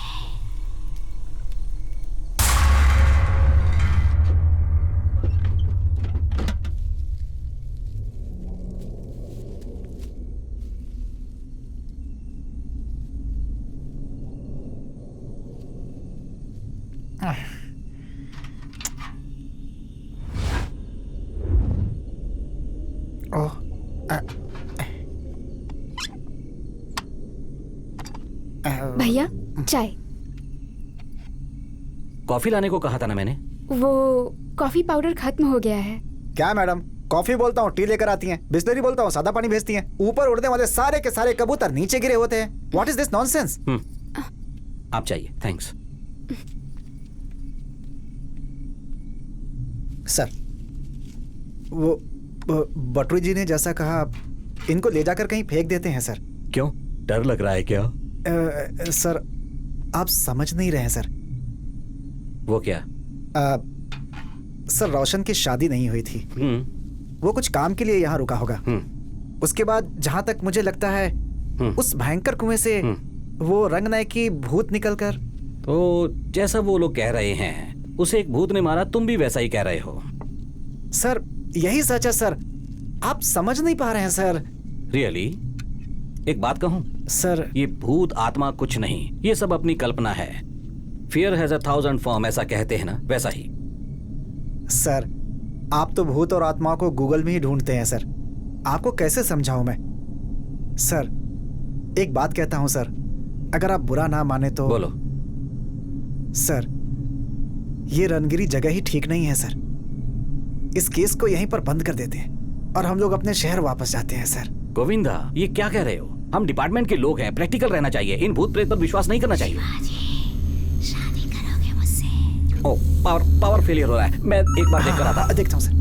भैया चाय। कॉफी लाने को कहा था ना मैंने। वो कॉफी पाउडर खत्म हो गया है। क्या मैडम, कॉफी बोलता हूँ टी लेकर आती हैं, बिस्लरी बोलता हूँ सादा पानी भेजती हैं। ऊपर उड़ने वाले सारे के सारे कबूतर नीचे गिरे होते हैं। What is this nonsense? आप चाहिए, थैंक्स। सर, वो बटरू जी ने जैसा कहा, इनको ले जाकर कहीं फेंक देते हैं सर। क्यों, डर लग रहा है क्या? सर, आप समझ नहीं रहे हैं सर। वो क्या? सर, रोशन की शादी नहीं हुई थी। वो कुछ काम के लिए यहाँ रुका होगा। उसके बाद जहां तक मुझे लगता है उस भयंकर कुएं से वो रंगनाय की भूत निकलकर। तो जैसा वो लोग कह रहे हैं उसे एक भूत ने मारा, तुम भी वैसा ही कह रहे हो। सर, यही सच है सर, आप समझ नहीं पा रहे हैं सर। रियली? एक बात कहूं सर, ये भूत आत्मा कुछ नहीं, ये सब अपनी कल्पना है। फियर हैज 1,000 फॉर्म, ऐसा कहते हैं ना, वैसा ही। सर, आप तो भूत और आत्माओं को गूगल में ही ढूंढते हैं सर। आपको कैसे समझाऊं मैं? सर, एक बात कहता हूं सर, अगर आप बुरा ना माने तो। बोलो। सर, ये रनगिरी जगह ही ठीक नहीं है सर। इस केस को यहीं पर बंद कर देते हैं और हम लोग अपने शहर वापस जाते हैं सर। गोविंदा, ये क्या कह रहे हो? हम डिपार्टमेंट के लोग हैं, प्रैक्टिकल रहना चाहिए। इन भूत प्रेत पर विश्वास नहीं करना चाहिए। शादी करोगे मुझसे? ओ, पावर फेलियर हो रहा है। मैं एक बार देख कर आता। देखता हूं sir.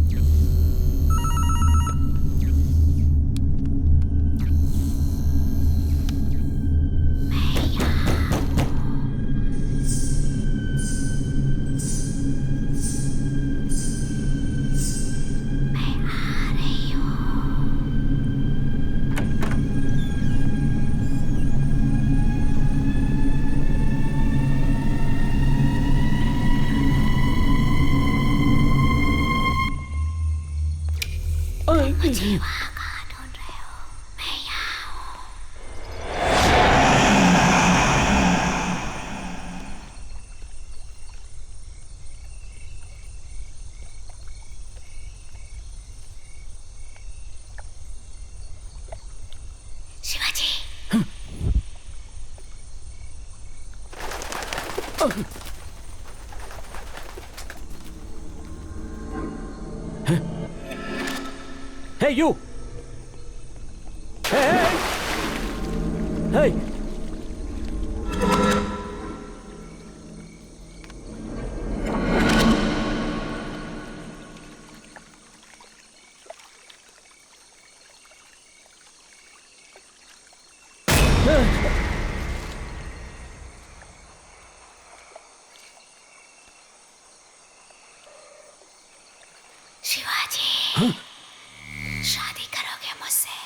Hey, you! Hey! Hey! Shivaji, शादी करोगे मुझसे?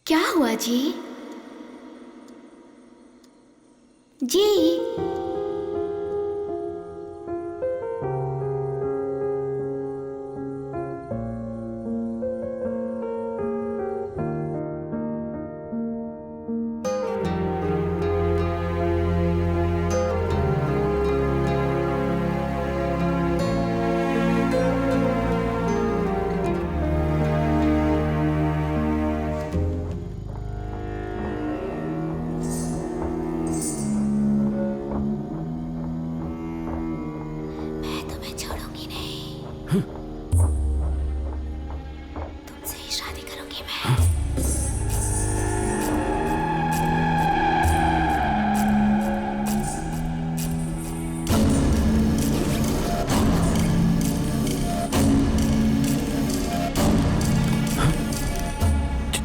क्या हुआ जी? जी,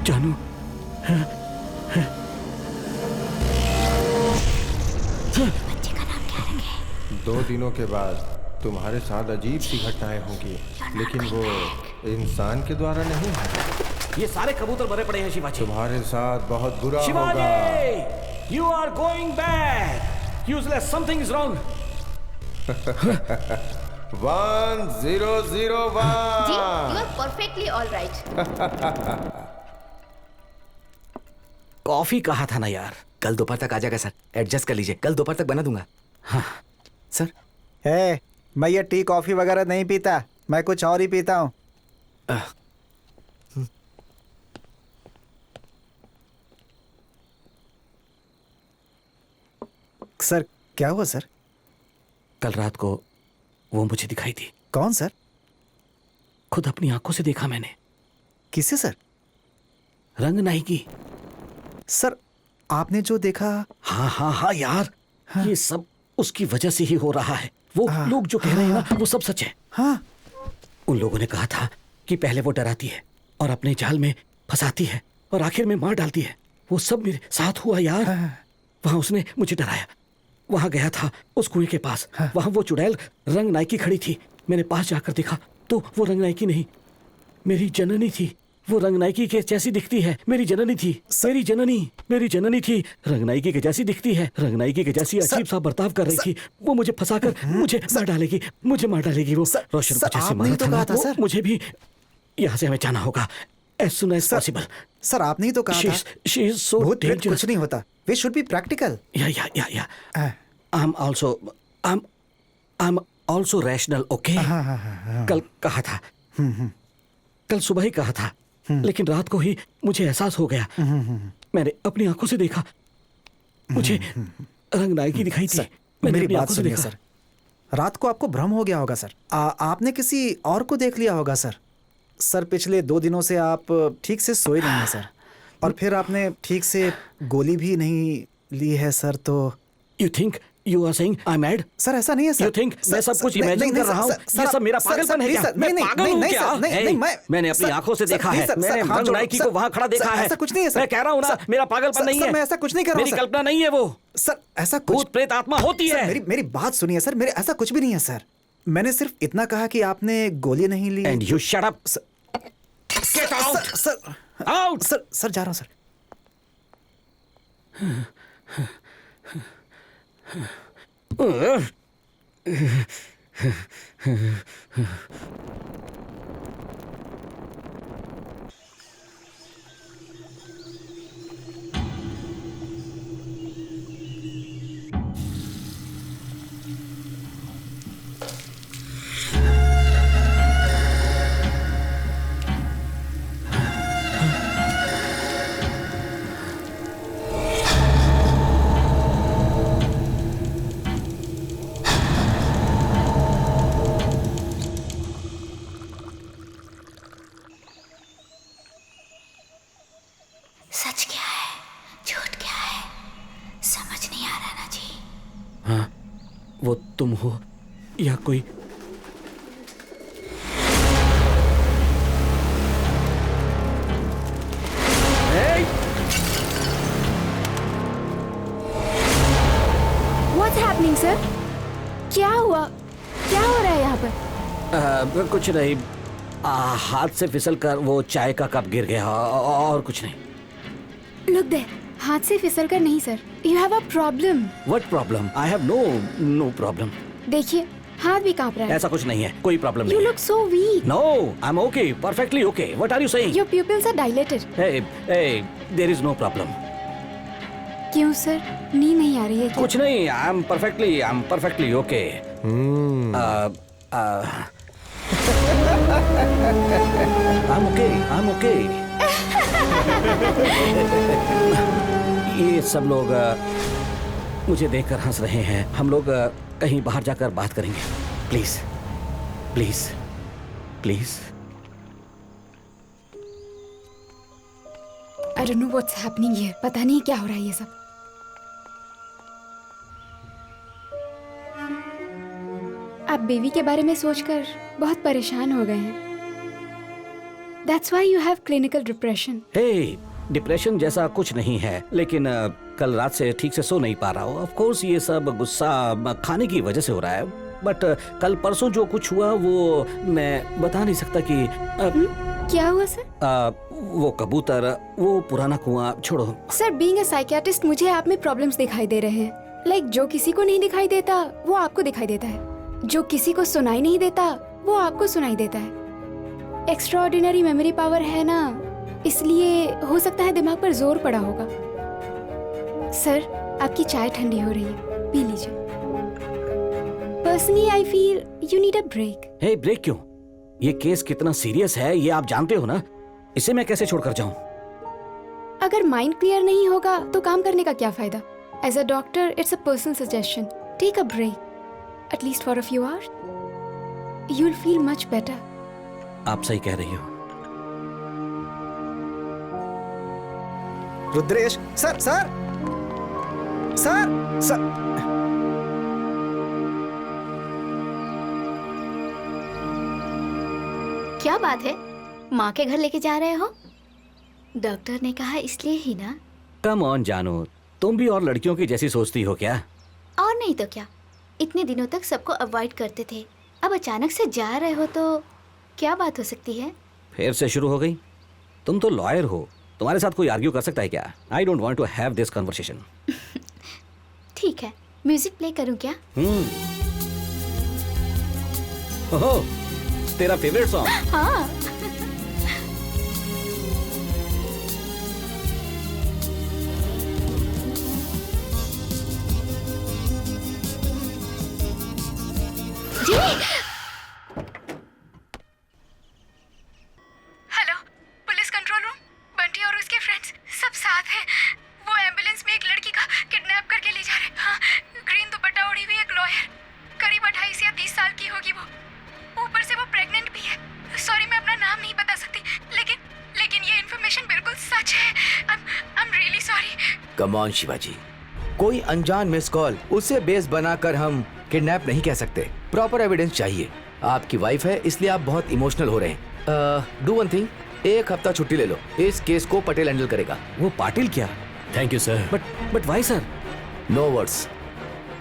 जानू, 2 दिनों के बाद तुम्हारे साथ अजीब सी घटनाएं होंगी, लेकिन वो इंसान के द्वारा नहीं है। ये सारे कबूतर मरे पड़े हैं शिवाजी। तुम्हारे साथ बहुत बुरा होगा। Shivaji, you are going bad. Useless, something is wrong. 1001 जी, you are perfectly all right. Coffee कहा था ना यार, कल दोपहर तक आ जाएगा सर। एडजस्ट कर लीजिए, कल दोपहर तक बना दूंगा। हाँ सर। हे, मैं ये टी कॉफी वगैरह नहीं पीता, मैं कुछ और ही पीता हूँ। सर क्या हुआ सर? कल रात को वो मुझे दिखाई दी। कौन सर? खुद अपनी आंखों से देखा मैंने। किसे सर? रंगनाई की। सर आपने जो देखा। हाँ हाँ हाँ यार, हाँ। ये सब उसकी वजह से ही हो रहा है। वो हाँ, लोग जो कह रहे हैं ना वो सब सच है। हाँ उन लोगों ने कहा था कि पहले वो डराती है और अपने जाल में फंसाती है और आखिर में मार डालती है। वो सब मेरे साथ हुआ यार। वहां उसने मुझे डराया। वहां गया था उस कुएं के पास। वहां वो चुड़ैल रंगनाई की खड़ी थी। मैंने पास जाकर देखा तो वो रंगनाई की नहीं, मेरी जननी थी। वो रंगनाइकी के जैसी दिखती है। मेरी जननी थी। मेरी जननी थी। रंगनाइकी के जैसी दिखती है। रंगनाइकी के जैसी अजीब सा बर्ताव कर रही थी। वो मुझे फंसाकर मुझे मार डालेगी। वो रोशन को जैसे मारा था ना, वो मुझे भी। यहाँ से हमें जाना होगा as soon as possible। Sir आपने ही तो कहा था she is so भूत प्रेत dangerous। कुछ नहीं होता। We should be practical. Yeah। I'm also rational, okay? कल कहा था। कल सुबह ही कहा था। लेकिन रात को ही मुझे एहसास हो गया। मैंने अपनी आंखों से देखा। मुझे रंगनाई की दिखाई थी। मैंने मेरी अपनी बात आंखों से सुनिए देखा। सर, रात को आपको भ्रम हो गया होगा सर। आपने किसी और को देख लिया होगा सर। सर पिछले 2 दिनों से आप ठीक से सोए नहीं हैं सर, और फिर आपने ठीक से गोली भी नहीं ली है सर। तो You think you are saying I'm mad? Sir ऐसा नहीं है सर। You think मैं सब कुछ इमेजिन कर रहा हूँ? ये सब मेरा पागलपन है क्या? मैं पागल हूँ क्या? मैंने अपनी आंखों से देखा है। मैंने रंगनाइकी को वहाँ खड़ा देखा है। ऐसा कुछ नहीं है सर। मैं कह रहा हूँ ना, मेरा पागलपन नहीं है। मैं ऐसा कुछ नहीं कर रहा हूँ मेरी कल्पना नहीं है वो। सर ऐसा कुछ भूत प्रेत आत्मा होती है। मेरी बात सुनिए सर, मेरे ऐसा कुछ भी नहीं है सर। मैंने सिर्फ इतना कहा कि आपने गोली नहीं ली। And you shut up. Get out. Sir Out. Sir जा रहा हूँ सर। सच क्या है, झूठ क्या है, समझ नहीं आ रहा ना जी। हाँ, वो तुम हो या कोई। What's happening, sir? क्या हुआ? क्या हो रहा है यहाँ पर? कुछ नहीं। हाथ से फिसल कर वो चाय का कप गिर गया और कुछ नहीं। Look there. हाथ से फिसल कर नहीं sir. You have a problem. What problem? I have no problem। देखिए हाथ भी कांप रहा है। ऐसा कुछ नहीं है, कोई प्रॉब्लम You नहीं look so weak. No, I'm okay, perfectly okay. What are you saying? Your pupils are dilated. Hey, there is no problem। क्यों सर? नींद नहीं आ रही है क्या? कुछ नहीं, I'm perfectly okay। I'm okay। ये सब लोग मुझे देखकर हंस रहे हैं। हम लोग कहीं बाहर जाकर बात करेंगे। Please. I don't know what's happening here. पता नहीं क्या हो रहा है ये सब। आप बेबी के बारे में सोचकर बहुत परेशान हो गए हैं। That's why you have clinical depression. Hey, depression जैसा कुछ नहीं है, लेकिन कल रात से ठीक से सो नहीं पा रहा हूँ। ऑफ कोर्स ये सब गुस्सा खाने की वजह से हो रहा है, बट कल परसों जो कुछ हुआ वो मैं बता नहीं सकता कि क्या हुआ सर? वो कबूतर, वो पुराना कुआं छोड़ो। सर बीइंग अ साइकियाट्रिस्ट मुझे आप में प्रॉब्लम्स दिखाई दे रहे हैं। लाइक जो किसी को नहीं दिखाई देता वो आपको दिखाई देता है, जो किसी को सुनाई नहीं देता वो आपको सुनाई देता है। एक्स्ट्राऑर्डिनरी मेमोरी पावर है ना, इसलिए हो सकता है दिमाग पर जोर पड़ा होगा। सर आपकी चाय ठंडी हो रही है, पी लीजिए। Personally I feel you need a break. Hey, break क्यों? ये केस कितना सीरियस है ये आप जानते हो ना। इसे मैं कैसे छोड़कर जाऊं? अगर माइंड क्लियर नहीं होगा तो काम करने का क्या फायदा? As a doctor, it's a personal suggestion. Take a break. At least for a few hours. You'll feel much better. आप सही कह रही हो। Rudresh sir sir sir sir क्या बात है, माँ के घर लेके जा रहे हो? डॉक्टर ने कहा इसलिए ही ना। कम ऑन जानू, तुम भी और लड़कियों की जैसी सोचती हो क्या? और नहीं तो क्या, इतने दिनों तक सबको अवॉइड करते थे, अब अचानक से जा रहे हो तो क्या बात हो सकती है? फिर से शुरू हो गई? तुम तो लॉयर हो, तुम्हारे साथ कोई आर्ग्यू कर सकता है क्या? I don't want to have this conversation. ठीक है, म्यूजिक प्ले करूं क्या? ओहो, तेरा फेवरेट सॉन्ग? हाँ। जी। Hello, police control room. Bunty और उसके फ्रेंड्स सब साथ हैं। वो एम्बुलेंस में एक लड़की का किडनैप करके ले जा रहे हैं। हाँ, ग्रीन दुपट्टा ओढ़ी हुई एक लॉयर, करीब 28 या 30 साल की होगी वो। ऊपर से वो प्रेग्नेंट भी है। सॉरी, मैं अपना नाम नहीं बता सकती, लेकिन ये इन्फॉर्मेशन बिल्कुल सच है। I'm really sorry. Come on Shivaji, कोई अनजान मिस कॉल उसे बेस बनाकर हम किडनैप नहीं कह सकते। प्रॉपर एविडेंस चाहिए। आपकी वाइफ है इसलिए आप बहुत इमोशनल हो रहे हैं। डू वन थिंग, एक हफ्ता छुट्टी ले लो, इस केस को पटेल हैंडल करेगा। वो पाटिल क्या? Thank you sir. But why sir? No words,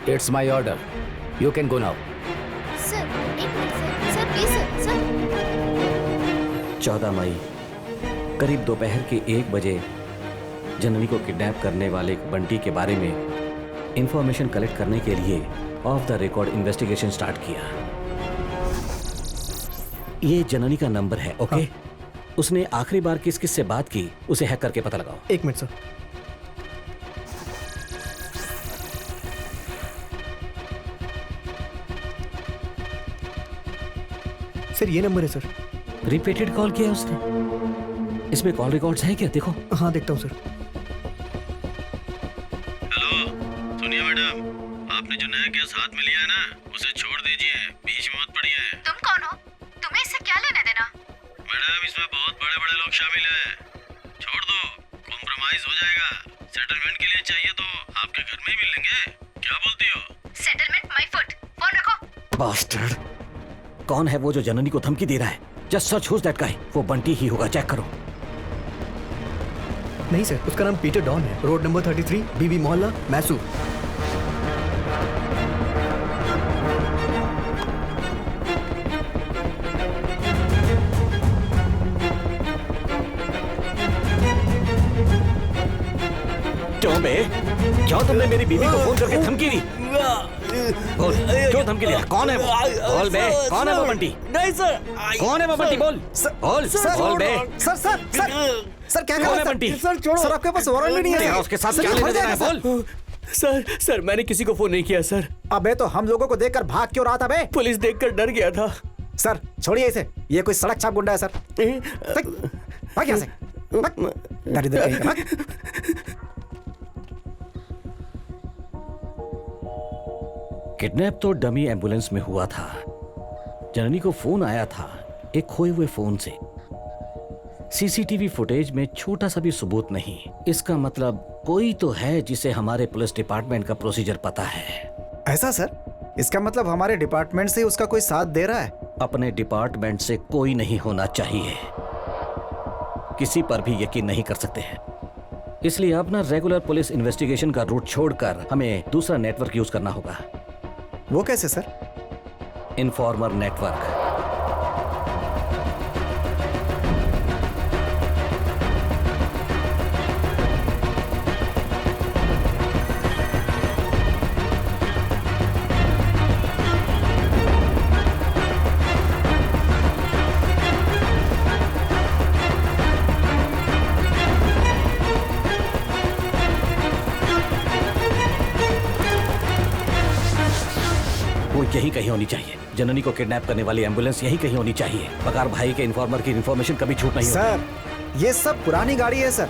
it's my order, you can go now. Sir एक मिनट सर, प्लीज सर। 14 मई करीब दोपहर के 1 बजे जननी को किडनैप करने वाले बंटी के बारे में इंफॉर्मेशन कलेक्ट करने के लिए of the record investigation start किया। ये जननी का नंबर है, ओके? हाँ। उसने आखिरी बार किस किस से बात की उसे हैक करके पता लगाओ। एक मिनट सर। सर ये नंबर है सर। रिपीटेड कॉल किया उसने। इसमें कॉल रिकॉर्ड्स हैं क्या? देखो। हाँ देखता हूँ सर। हेलो, सोनिया मैडम, आपने जो नया केस हाथ में लिया है ना, उसे छोड़ दीजिए, बीच में मत पड़िए। तुम कौन हो? तुम्हें इससे क्या लेना देना? मैडम, इसमें बहुत बड़े बड़े लोग शामिल हैं। छोड़ दो, कॉम्प्रोमाइज हो जाएगा। सेटलमेंट के लिए चाहिए तो आपके घर में ही मिल लेंगे। क्या बोलती हो? Settlement my foot. फोन रखो। बास्टर्ड, कौन है वो जो जननी को धमकी दे रहा है? Just search who's that guy. वो बंटी ही होगा, चेक करो। नहीं सर, उसका नाम पीटर डॉन है। रोड नंबर 33, बीबी मोहल्ला, मैसूर। टॉम्बे, क्या तुमने मेरी बीवी को फोन करके धमकी दी? बोल, क्यों धमकी दिया? कौन है वो? बोल बे, कौन है वो बंटी? नहीं सर। कौन है वो बंटी? बोल बोल बोल बे। सर क्या कर कौन रहे है हैं बंटी? सर? छोड़ो सर, आपके पास वारंट भी नहीं है। तेरा उसके साथ क्या लेना देना है? बोल। सर मैंने किसी को फोन नहीं किया सर। अबे तो हम लोगों को देखकर भाग क्यों रहा था बे? पुलिस देखकर डर गया था। सर छोड़िए इसे, ये कोई सड़क छाप गुंडा है सर। भाग यहाँ से, भाग। दरिद्र कहीं का, भाग। किडनैप तो डमी एम्बुलेंस में हुआ था। जननी को फोन आया था एक खोए हुए फोन से। सीसीटीवी फुटेज में छोटा सा भी सबूत नहीं। इसका मतलब कोई तो है जिसे हमारे पुलिस डिपार्टमेंट का प्रोसीजर पता है। ऐसा सर? इसका मतलब हमारे डिपार्टमेंट से उसका कोई साथ दे रहा है? अपने डिपार्टमेंट से कोई नहीं होना चाहिए। किसी पर भी यकीन नहीं कर सकते हैं। इसलिए अपना रेगुलर पुलिस इन्वेस्टिगेशन का रूट छोड़कर हमें दूसरा नेटवर्क यूज करना होगा। वो कैसे सर? Informer network. यही कहीं होनी चाहिए। जननी को किडनैप करने वाली एम्बुलेंस यही कहीं होनी चाहिए। बकार भाई के इन्फॉर्मर की इन्फॉर्मेशन कभी छूट नहीं सर, ये सब पुरानी गाड़ी है सर।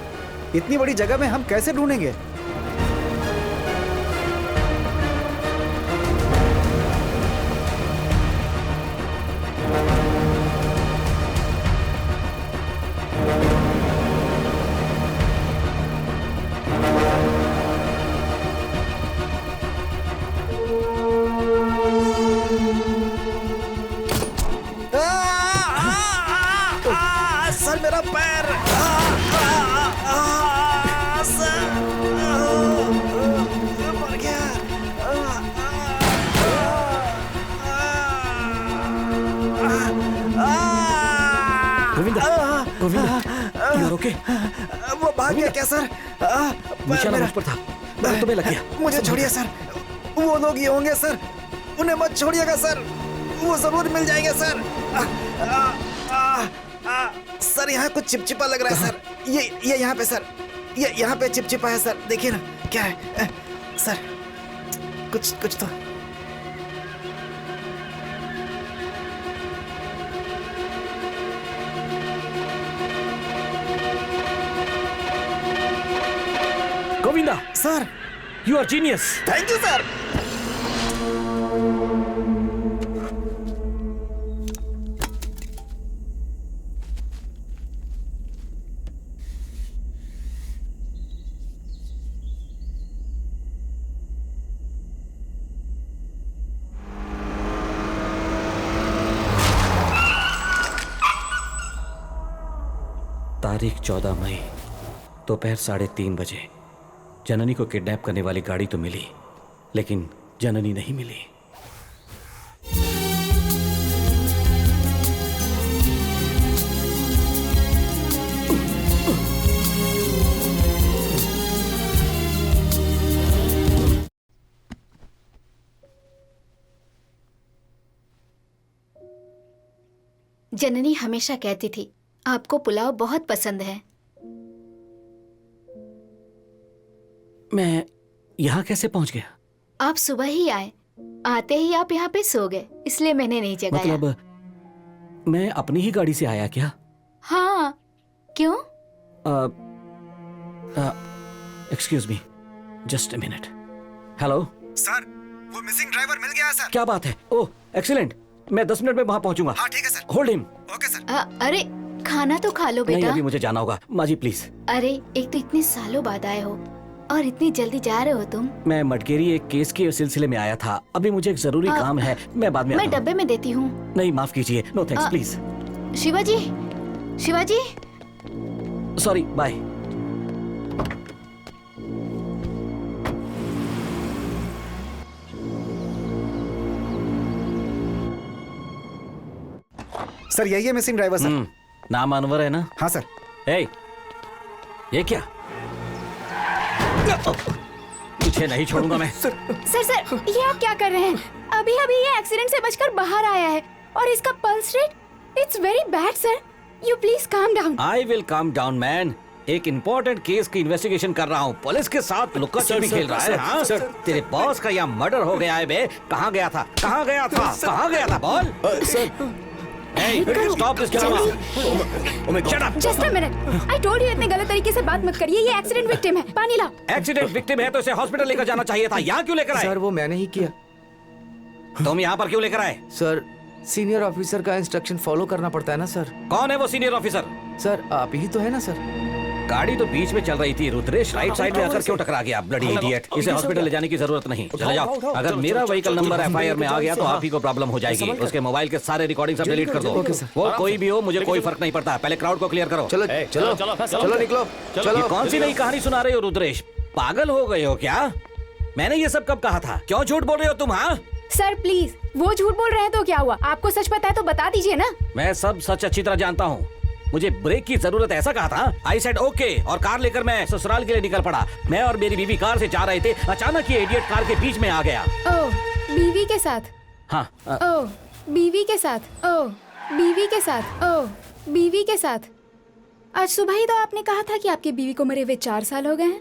इतनी बड़ी जगह में हम कैसे ढूंढेंगे? मेरा पैर सर मर गया। Govinda, Govinda, you are okay? वो भाग गया क्या सर? निशाना मुझ पर था, मैं तुम्हें लग गया। मुझे छोड़िए सर, वो लोग ये होंगे सर, उन्हें मत छोड़िएगा सर, वो जरूर मिल जाएंगे सर। सर यहाँ कुछ चिपचिपा लग रहा है सर, ये यहाँ पे सर, ये यहाँ पे चिपचिपा है सर, देखिए ना क्या है सर, कुछ तो। Govinda, sir you are genius. Thank you sir. तारीख 14 मई दोपहर 3:30 बजे। जननी को किडनैप करने वाली गाड़ी तो मिली, लेकिन जननी नहीं मिली। जननी हमेशा कहती थी आपको पुलाव बहुत पसंद है। मैं यहाँ कैसे पहुंच गया? आप सुबह ही आए, आते ही आप यहाँ पे सो गए, इसलिए मैंने नहीं जगाया। मतलब मैं अपनी ही गाड़ी से आया क्या? हाँ, क्यों? Excuse me, just a minute. Hello sir, वो मिसिंग ड्राइवर मिल गया है सर। क्या बात है? ओह एक्सीलेंट, मैं 10 मिनट में वहां पहुंचूंगा। हाँ ठीक है sir. Hold him. Okay sir. अरे खाना तो खा लो नहीं, बेटा। अभी मुझे जाना होगा। माजी प्लीज। अरे एक तो इतने सालों बाद आए हो और इतनी जल्दी जा रहे हो तुम। मैं मटकेरी एक केस के सिलसिले में आया था, अभी मुझे एक जरूरी काम है, मैं बाद में मैं आता हूं। डब्बे में देती हूँ। नहीं माफ कीजिए, no thanks please. Shivaji, Shivaji. Sorry, bye. Sir यही है मिसिंग ड्राइवर सर। नाम अनवर है ना? हाँ सर। ए, ये क्या? तुझे नहीं छोड़ूंगा मैं। सर ये आप क्या कर रहे हैं? अभी अभी ये एक्सीडेंट से बचकर बाहर आया है और इसका pulse rate it's very bad sir. You please calm down. I will calm down man. एक इम्पोर्टेंट केस की इन्वेस्टिगेशन कर रहा हूँ, पुलिस के साथ लुक्का छिपी खेल रहा है। हाँ तेरे बॉस का यहाँ मर्डर हो गया है बे। कहाँ गया था? कहाँ गया था? कहाँ गया था? बोल sir. Hey, stop this drama. Shut up. Just a minute. I told you इतने गलत तरीके से बात मत करिए। ये एक्सीडेंट विक्टिम है। पानी लाओ। एक्सीडेंट विक्टिम है तो इसे हॉस्पिटल लेकर जाना चाहिए था। यहाँ क्यों लेकर आए? सर वो मैंने ही किया। तुम यहाँ पर क्यों लेकर आए? सर सीनियर ऑफिसर का इंस्ट्रक्शन फॉलो करना पड़ता है ना सर। कौन है वो सीनियर ऑफिसर? सर आप ही तो है ना सर। गाड़ी तो बीच में चल रही थी। रुद्रेश राइट साइड में आकर क्यों टकरा गया? Bloody idiot. इसे हॉस्पिटल ले जाने की जरूरत नहीं। चले जाओ। अगर मेरा व्हीकल नंबर एफआईआर में आ गया तो आप ही को प्रॉब्लम हो जाएगी। उसके मोबाइल के सारे रिकॉर्डिंग सब डिलीट कर दो। वो कोई भी हो, मुझे कोई फर्क नहीं पड़ता। पहले क्राउड को क्लियर करो। चलो चलो चलो निकलो। ये कौन सी नई कहानी सुना रहे हो रुद्रेश? पागल हो गए हो क्या? मैंने ये सब कब कहा था? क्यों झूठ बोल रहे हो तुम? हाँ सर प्लीज, वो झूठ बोल रहे हैं तो क्या हुआ? आपको सच पता है तो बता दीजिए ना। मैं सब सच अच्छी तरह जानता हूँ। मुझे ब्रेक की जरूरत है ऐसा कहा था। आई सेड ओके और कार लेकर मैं ससुराल के लिए निकल पड़ा। मैं और मेरी बीवी कार से जा रहे थे, अचानक ये इडियट कार के बीच में आ गया। ओह बीवी के साथ? हाँ। ओह बीवी के साथ? ओह बीवी के साथ? ओह बीवी के साथ? आज सुबह ही तो आपने कहा था कि आपकी बीवी को मरे हुए 4 साल हो गए हैं।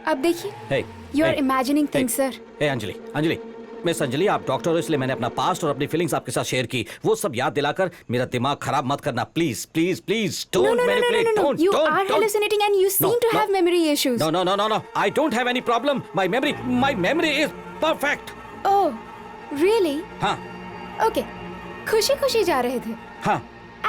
अब देखिए, you are imagining things sir. Anjali miss Anjali, आप डॉक्टर हो इसलिए मैंने अपना पास्ट और अपनी फीलिंग्स आपके साथ शेयर की। वो सब याद दिलाकर मेरा दिमाग खराब मत करना please please please. Don't manipulate. Don't You are hallucinating and you seem to have memory issues. No. I don't have any problem. My memory is perfect. Oh, really? हाँ Okay. खुशी जा रहे थे। हाँ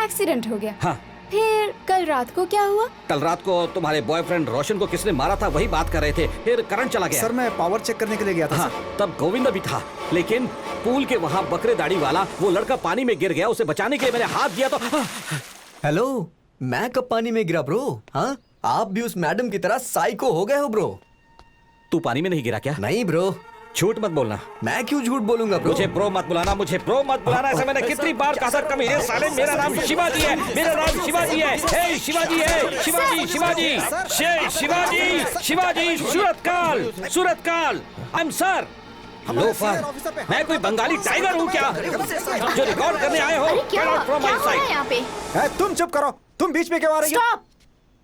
एक्सीडेंट हो गया। हाँ। फिर कल रात को क्या हुआ? कल रात को तुम्हारे बॉयफ्रेंड रोशन को किसने मारा था वही बात कर रहे थे। फिर करंट चला गया। सर मैं पावर चेक करने के लिए गया था। हाँ, तब गोविंदा भी था, लेकिन पूल के वहाँ बकरे दाढ़ी वाला वो लड़का पानी में गिर गया। उसे बचाने के लिए मैंने हाथ दिया तो हेलो मैं कब पानी में गिरा ब्रो? हाँ, आप भी उस मैडम की तरह साइको हो गए हो ब्रो। तू पानी में नहीं गिरा क्या? नहीं ब्रो। झूठ मत बोलना। मैं क्यों झूठ बोलूंगा ब्रो? मुझे ब्रो मत बुलाना, मुझे ब्रो मत बुलाना। ऐसा मैंने कितनी बार कहा था? कमीने साले, मेरा नाम शिवाजी है, मेरा नाम शिवाजी है। हे शिवाजी है, Shivaji, Shivaji, Shivaji, Shivaji, Suratkal, Suratkal. I am sir. Loafer, मैं कोई बंगाली टाइगर हूँ क्या जो रिकॉर्ड करने आए हो? क्या Get out from my हो रहा है sight. यहाँ पे? तुम चुप करो, तुम बीच में क्यों आ रही हो? स्टॉप।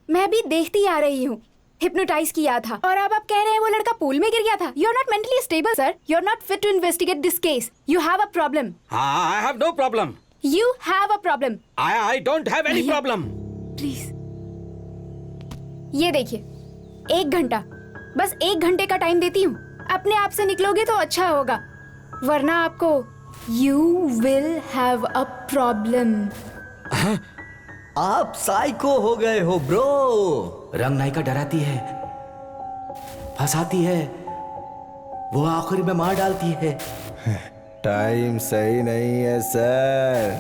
मैं भी देखती आ रही हूँ। हिप्नोटाइज किया था और अब आप कह रहे हैं वो लड़का पूल में गिर गया था। You are not mentally stable sir. You are not fit to investigate this case. You have a problem. हाँ, I have no problem. You have a problem. I don't have any problem. Please ये देखिए, 1 घंटा, बस 1 घंटे का time देती हूँ। अपने आप से निकलोगे तो अच्छा होगा, वरना आपको you will have a problem. आप साइको हो गए हो ब्रो। रंग नायिका डराती है, फंसाती है, वो आखिर में मार डालती है। टाइम सही नहीं है sir.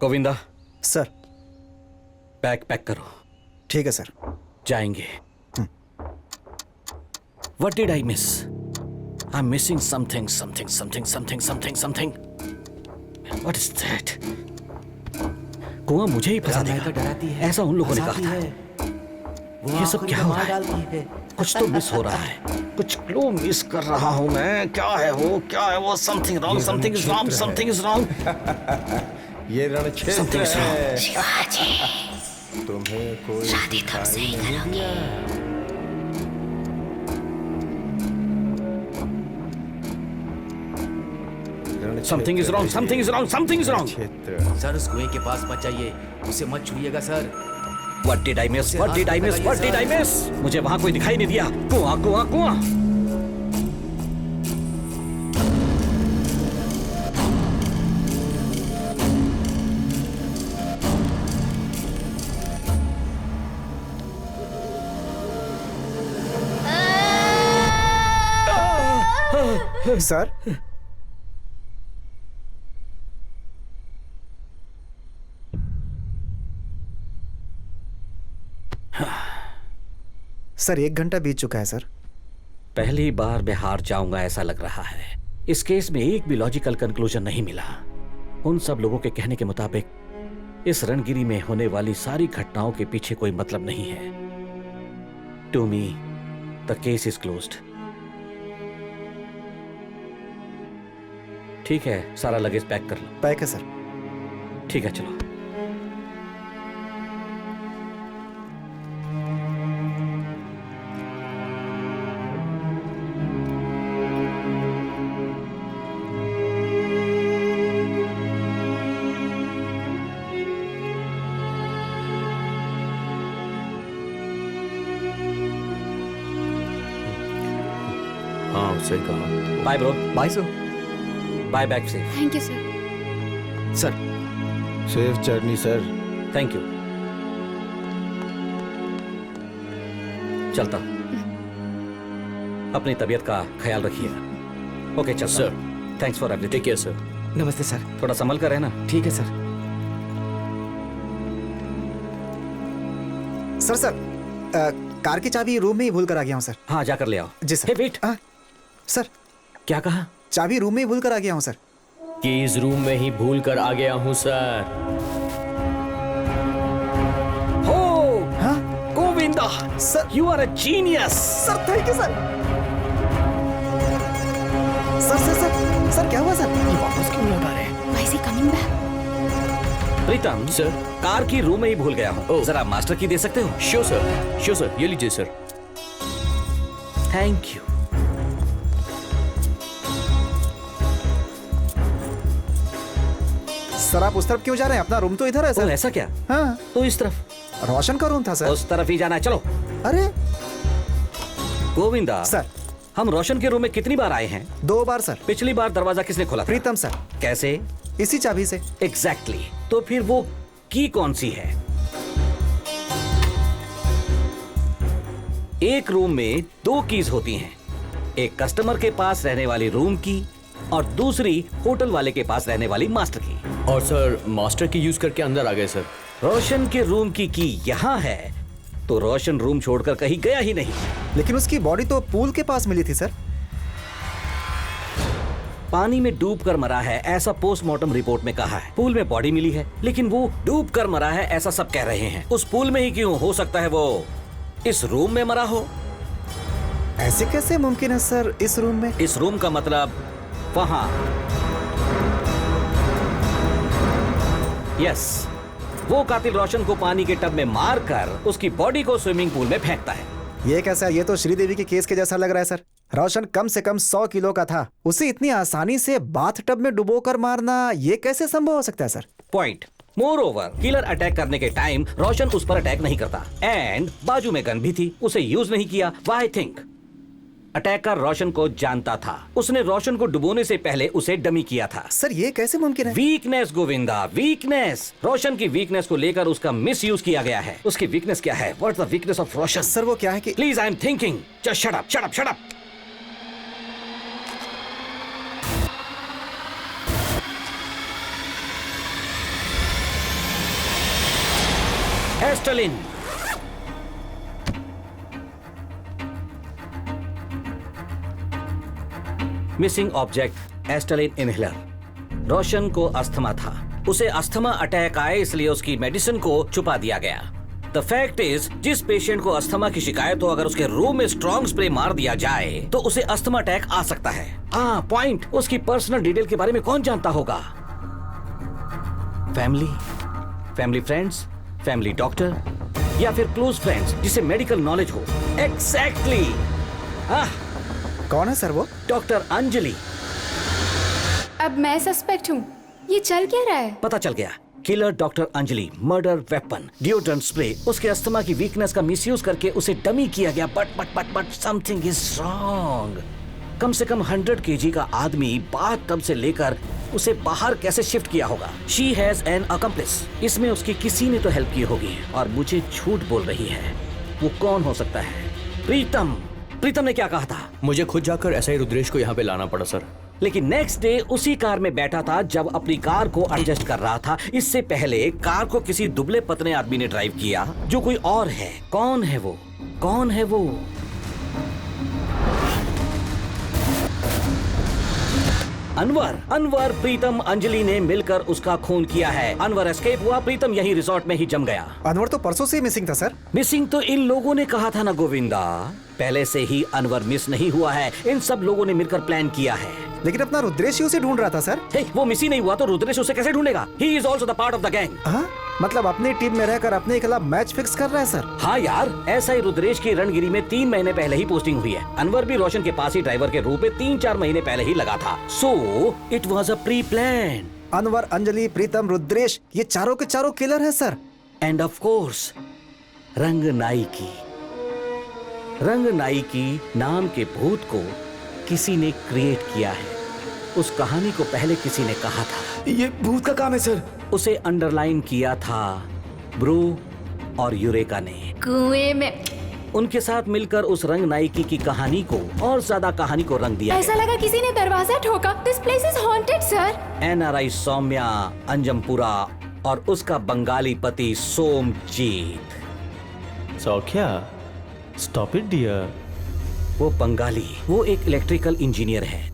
Govinda, sir. Bag pack करो। ठीक है सर। जाएंगे। What did I miss? I'm missing something. What is that? कुआं मुझे ही फंसा देगा। डराती है, ऐसा उन लोगों ने कहा था। वो ये सब आखिर क्या में हो मार रहा है? डालती है। कुछ तो मिस हो रहा है। कुछ क्लू मिस कर रहा हूं मैं। क्या है वो? Something wrong, something is wrong, something is wrong. ये रणक्षेत्र Something is wrong. है। तुम्हें कोई दिखाई नहीं दिया। Something is wrong, something is wrong, something is wrong. क्षेत्र। सर उस कुएं के पास मत जाइए, उसे मत छुइएगा sir. What did I miss? What did I miss? What did I miss? मुझे वहां कोई दिखाई नहीं दिया। कुआं, कुआं, कुआं। सर, सर 1 घंटा बीत चुका है सर। पहली बार मैं हार जाऊंगा ऐसा लग रहा है। इस केस में एक भी लॉजिकल कंक्लूजन नहीं मिला। उन सब लोगों के कहने के मुताबिक इस रणगिरी में होने वाली सारी घटनाओं के पीछे कोई मतलब नहीं है। To me the case is closed. ठीक है, सारा लगेज पैक कर लो। पैक है सर। ठीक है, चलो। हाँ सही कहा। Bye bro. Bye sir. Bye back safe. Thank you sir. Sir safe journey sir. Thank you. चलता हूं। अपनी तबीयत का ख्याल रखिएगा। ओके, चल sir. Thanks for everything. Take care sir. Namaste sir. थोड़ा संभल कर रहना। ठीक है सर। सर कार की चाबी रूम में ही भूल कर आ गया हूँ सर। हाँ, जाकर ले आओ। जी सर। हे वेट। सर क्या कहा? चाबी रूम में ही भूल कर आ गया हूँ सर। कीज रूम में ही भूल कर आ गया हूँ सर। हो हाँ Govinda, sir. You are a genius. Sir thank you sir. Sir क्या हुआ सर? ये वापस क्यों लौटा रहे हैं? Why is he coming back? Pritam sir. Car की रूम में ही भूल गया हूँ। ओह। जरा मास्टर की दे सकते हो? श्योर सर, ये लीजिए सर। Thank you. सर आप उस तरफ क्यों जा रहे हैं? अपना रूम तो इधर है ओ, सर। ऐसा क्या? हाँ, तो इस तरफ। रोशन का रूम था सर। उस तरफ ही जाना है, चलो। अरे गोविंदा सर, हम रोशन के रूम में कितनी बार आए हैं? 2 बार सर। पिछली बार दरवाजा किसने खोला था? प्रीतम सर। कैसे? इसी चाबी से। एग्जैक्टली। तो फिर वो की कौन सी है? एक रूम में 2 कीज होती हैं। एक कस्टमर के पास रहने वाली रूम की और दूसरी होटल वाले के पास रहने वाली मास्टर की। और सर मास्टर की यूज करके अंदर आ गए सर। रोशन के रूम की यहाँ है, तो रोशन रूम छोड़कर कहीं गया ही नहीं। लेकिन उसकी बॉडी तो पूल के पास मिली थी सर। पानी में डूब कर मरा है ऐसा पोस्टमार्टम रिपोर्ट में कहा है। पूल में बॉडी मिली है, लेकिन वो डूब कर मरा है ऐसा सब कह रहे हैं। उस पूल में ही क्यों? हो सकता है वो इस रूम में मरा हो। ऐसे कैसे मुमकिन है सर? इस रूम में? इस रूम का मतलब वहां। यस, वो कातिल रोशन को पानी के टब में मारकर उसकी बॉडी को स्विमिंग पूल में फेंकता है। ये कैसा? ये तो श्रीदेवी के केस के जैसा लग रहा है सर। रोशन कम से कम 100 किलो का था, उसे इतनी आसानी से बाथ टब में डुबोकर मारना, ये कैसे संभव हो सकता है sir? Point. More over, killer attack करने के टाइम रोशन उस पर अटैक नहीं करता, एंड बाजू में गन भी थी, उसे यूज नहीं किया। Why think? अटैकर रोशन को जानता था, उसने रोशन को डुबोने से पहले उसे डमी किया था। सर ये कैसे मुमकिन है? Weakness Govinda, weakness. रोशन की वीकनेस को लेकर उसका मिस यूज किया गया है। उसकी वीकनेस क्या है? What's the weakness of Roshan? Sir वो क्या है कि please I am thinking, just shut up, shut up, shut up. Asthalin, missing object Asthalin inhaler. Roshan को अस्थमा था, उसे अस्थमा अटैक आए इसलिए उसकी मेडिसिन को छुपा दिया गया। द फैक्ट इज, जिस पेशेंट को अस्थमा की शिकायत हो, अगर उसके रूम में स्ट्रॉन्ग स्प्रे मार दिया जाए तो उसे अस्थमा अटैक आ सकता है। पॉइंट। उसकी पर्सनल डिटेल के बारे में कौन जानता होगा? फैमिली फ्रेंड्स, फैमिली डॉक्टर, या फिर क्लोज फ्रेंड्स जिसे मेडिकल नॉलेज हो। एग्जैक्टली। कौन है सर वो? डॉक्टर अंजलि। अब मैं सस्पेक्ट हूँ। ये चल क्या रहा है? पता चल गया। Killer doctor Anjali, murder weapon, deodorant spray, उसके अस्थमा की वीकनेस का मिसयूज करके उसे डमी किया गया। But something is wrong. कम से कम 100 kg का आदमी बाथ टब से लेकर उसे बाहर कैसे शिफ्ट किया होगा? She has an accomplish. इसमें उसकी किसी ने तो हेल्प की होगी, और मुझे झूठ बोल रही है। वो कौन हो सकता है? प्रीतम। प्रीतम ने क्या कहा था? मुझे खुद जाकर ऐसा ही रुद्रेश को यहाँ पे लाना पड़ा सर। लेकिन नेक्स्ट डे उसी कार में बैठा था जब अपनी कार को एडजस्ट कर रहा था। इससे पहले कार को किसी दुबले पतले आदमी ने ड्राइव किया जो कोई और है। कौन है वो? कौन है वो? अनवर। प्रीतम अंजलि ने मिलकर उसका खून किया है। अनवर एस्केप हुआ, प्रीतम यही रिसोर्ट में ही जम गया। अनवर तो परसों से मिसिंग था सर। मिसिंग तो इन लोगों ने कहा था ना गोविंदा। पहले से ही अनवर मिस नहीं हुआ है, इन सब लोगों ने मिलकर प्लान किया है। लेकिन अपना रुद्रेश उसे ढूंढ रहा था सर। वो मिस ही नहीं हुआ तो रुद्रेश उसे कैसे ढूंढेगा? He is also the part of the gang. मतलब अपनी टीम में रहकर अपने खिलाफ मैच फिक्स कर रहा है सर। हाँ यार, ऐसा ही रुद्रेश की रणगिरी में 3 महीने पहले ही पोस्टिंग हुई है। अनवर भी रोशन के पास ही ड्राइवर के रूप में 3-4 महीने पहले ही लगा था। So it was a pre plan. Anwar, Anjali, Pritam, Rudresh, ये चारों के चारों किलर है सर। एंड ऑफ कोर्स रंग नाइकी नाम के भूत को किसी ने क्रिएट किया है। उस कहानी को पहले किसी ने कहा था। ये भूत का काम है सर। उसे अंडरलाइन किया था ब्रू और यूरेका ने। कुएं में उनके साथ मिलकर उस रंग नाइकी की कहानी को और ज्यादा कहानी को रंग दिया। ऐसा लगा किसी ने दरवाजा ठोका। This place is haunted sir. NRI Saumya Anjampura और उसका बंगाली पति Somjit. Saukhya, stop it dear. वो बंगाली, वो एक इलेक्ट्रिकल इंजीनियर है।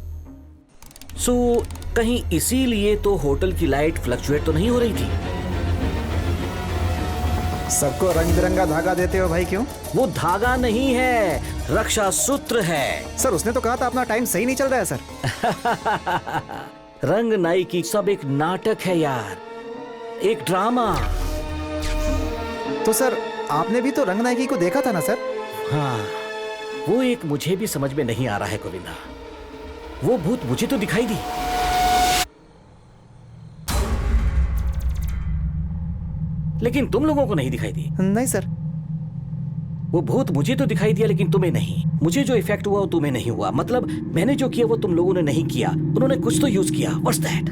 सो कहीं इसीलिए तो होटल की लाइट फ्लक्चुएट तो नहीं हो रही थी। सबको रंग बिरंगा धागा देते हो भाई, क्यों? वो धागा नहीं है, रक्षा सूत्र है। सर उसने तो कहा था अपना टाइम सही नहीं चल रहा है सर। रंग नाइकी सब एक नाटक है यार, एक ड्रामा। तो सर आपने भी तो रंग नाइकी को देखा था ना सर? हाँ, वो एक मुझे भी समझ में नहीं आ रहा है गोविंदा। वो भूत मुझे तो दिखाई दी, लेकिन तुम लोगों को नहीं दिखाई दी। नहीं सर। वो भूत मुझे तो दिखाई दिया लेकिन तुम्हें नहीं। मुझे जो इफेक्ट हुआ वो तुम्हें नहीं हुआ। मतलब मैंने जो किया वो तुम लोगों ने नहीं किया। उन्होंने कुछ तो यूज किया। What's that?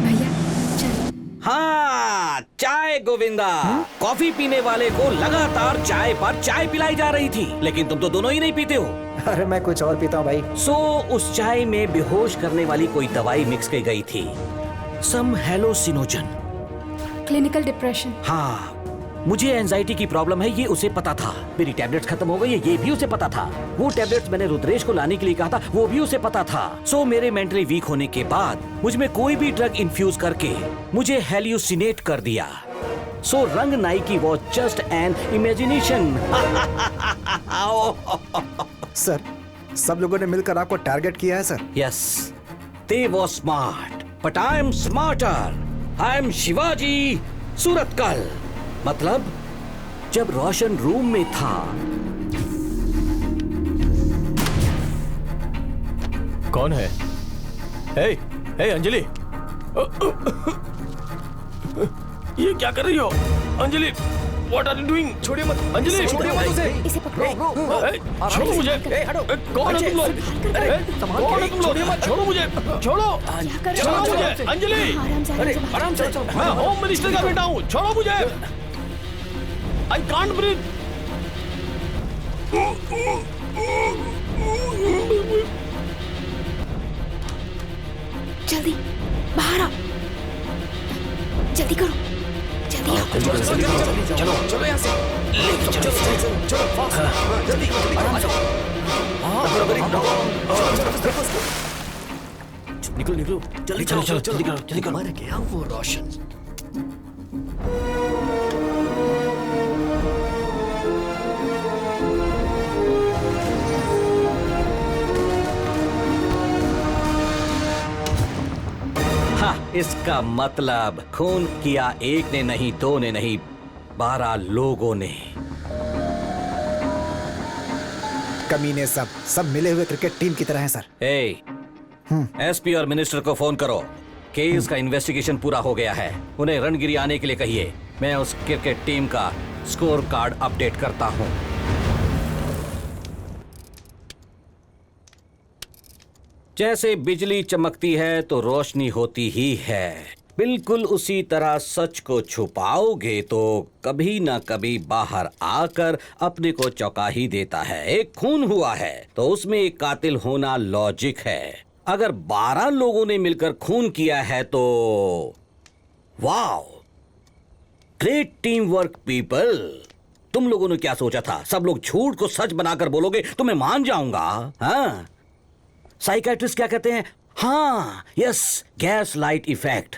भैया चल। हाँ, चाय गोविंदा, कॉफी पीने वाले को लगातार चाय पर चाय पिलाई जा रही थी, लेकिन तुम तो दोनों ही नहीं पीते हो। अरे मैं कुछ और पीता हूँ भाई। सो उस चाय में बेहोश करने वाली कोई दवाई मिक्स की गई थी, सम हेलोसिनोजन। Clinical depression. हाँ, मुझे एंजाइटी की प्रॉब्लम है, ये उसे पता था। मेरी टैबलेट्स खत्म हो गई है, ये भी उसे पता था। वो टैबलेट्स मैंने रुद्रेश को लाने के लिए कहा था, वो भी उसे पता था। सो मेरे मेंटली वीक होने के बाद मुझ में कोई भी ड्रग इन्फ्यूज करके मुझे हेल्यूसिनेट कर दिया। सो रंग नाई की was just an imagination. Sir, सब लोगों ने मिलकर आपको टारगेट किया है sir. Yes, they was smart, but I M smarter. I am Shivaji Surathkal. मतलब जब रोशन रूम में था, कौन है? हे, हे अंजलि, ये क्या कर रही हो Anjali? What are you doing? छोड़िए मत अंजलि, छोड़िए मत उसे। इसे पकड़ो। छोड़ो मुझे। कौन है तुम लोग? कौन है तुम लोग? छोड़ो मुझे, छोड़ो, छोड़ो मुझे अंजलि। आराम से। मैं होम मिनिस्टर का बेटा हूँ, छोड़ो मुझे। I can't breathe. जल्दी बाहर आओ, जल्दी करो, जल्दी आओ। चलो यहाँ से। निकलो, जल्दी चलो। मर गया वो रोशन। इसका मतलब खून किया एक ने नहीं, दो ने नहीं, 12 लोगों ने। कमीने सब मिले हुए क्रिकेट टीम की तरह हैं सर। एसपी और मिनिस्टर को फोन करो। केस का इन्वेस्टिगेशन पूरा हो गया है, उन्हें रणगिरी आने के लिए कहिए। मैं उस क्रिकेट टीम का स्कोर कार्ड अपडेट करता हूँ। जैसे बिजली चमकती है तो रोशनी होती ही है, बिल्कुल उसी तरह सच को छुपाओगे तो कभी ना कभी बाहर आकर अपने को चौंका ही देता है। एक खून हुआ है तो उसमें एक कातिल होना लॉजिक है। अगर 12 लोगों ने मिलकर खून किया है तो wow, great team work people. तुम लोगों ने क्या सोचा था? सब लोग झूठ को सच बनाकर बोलोगे तो मैं मान जाऊंगा? हाँ, साइकेट्रिस्ट क्या कहते हैं? हाँ, यस, गैस लाइट इफेक्ट।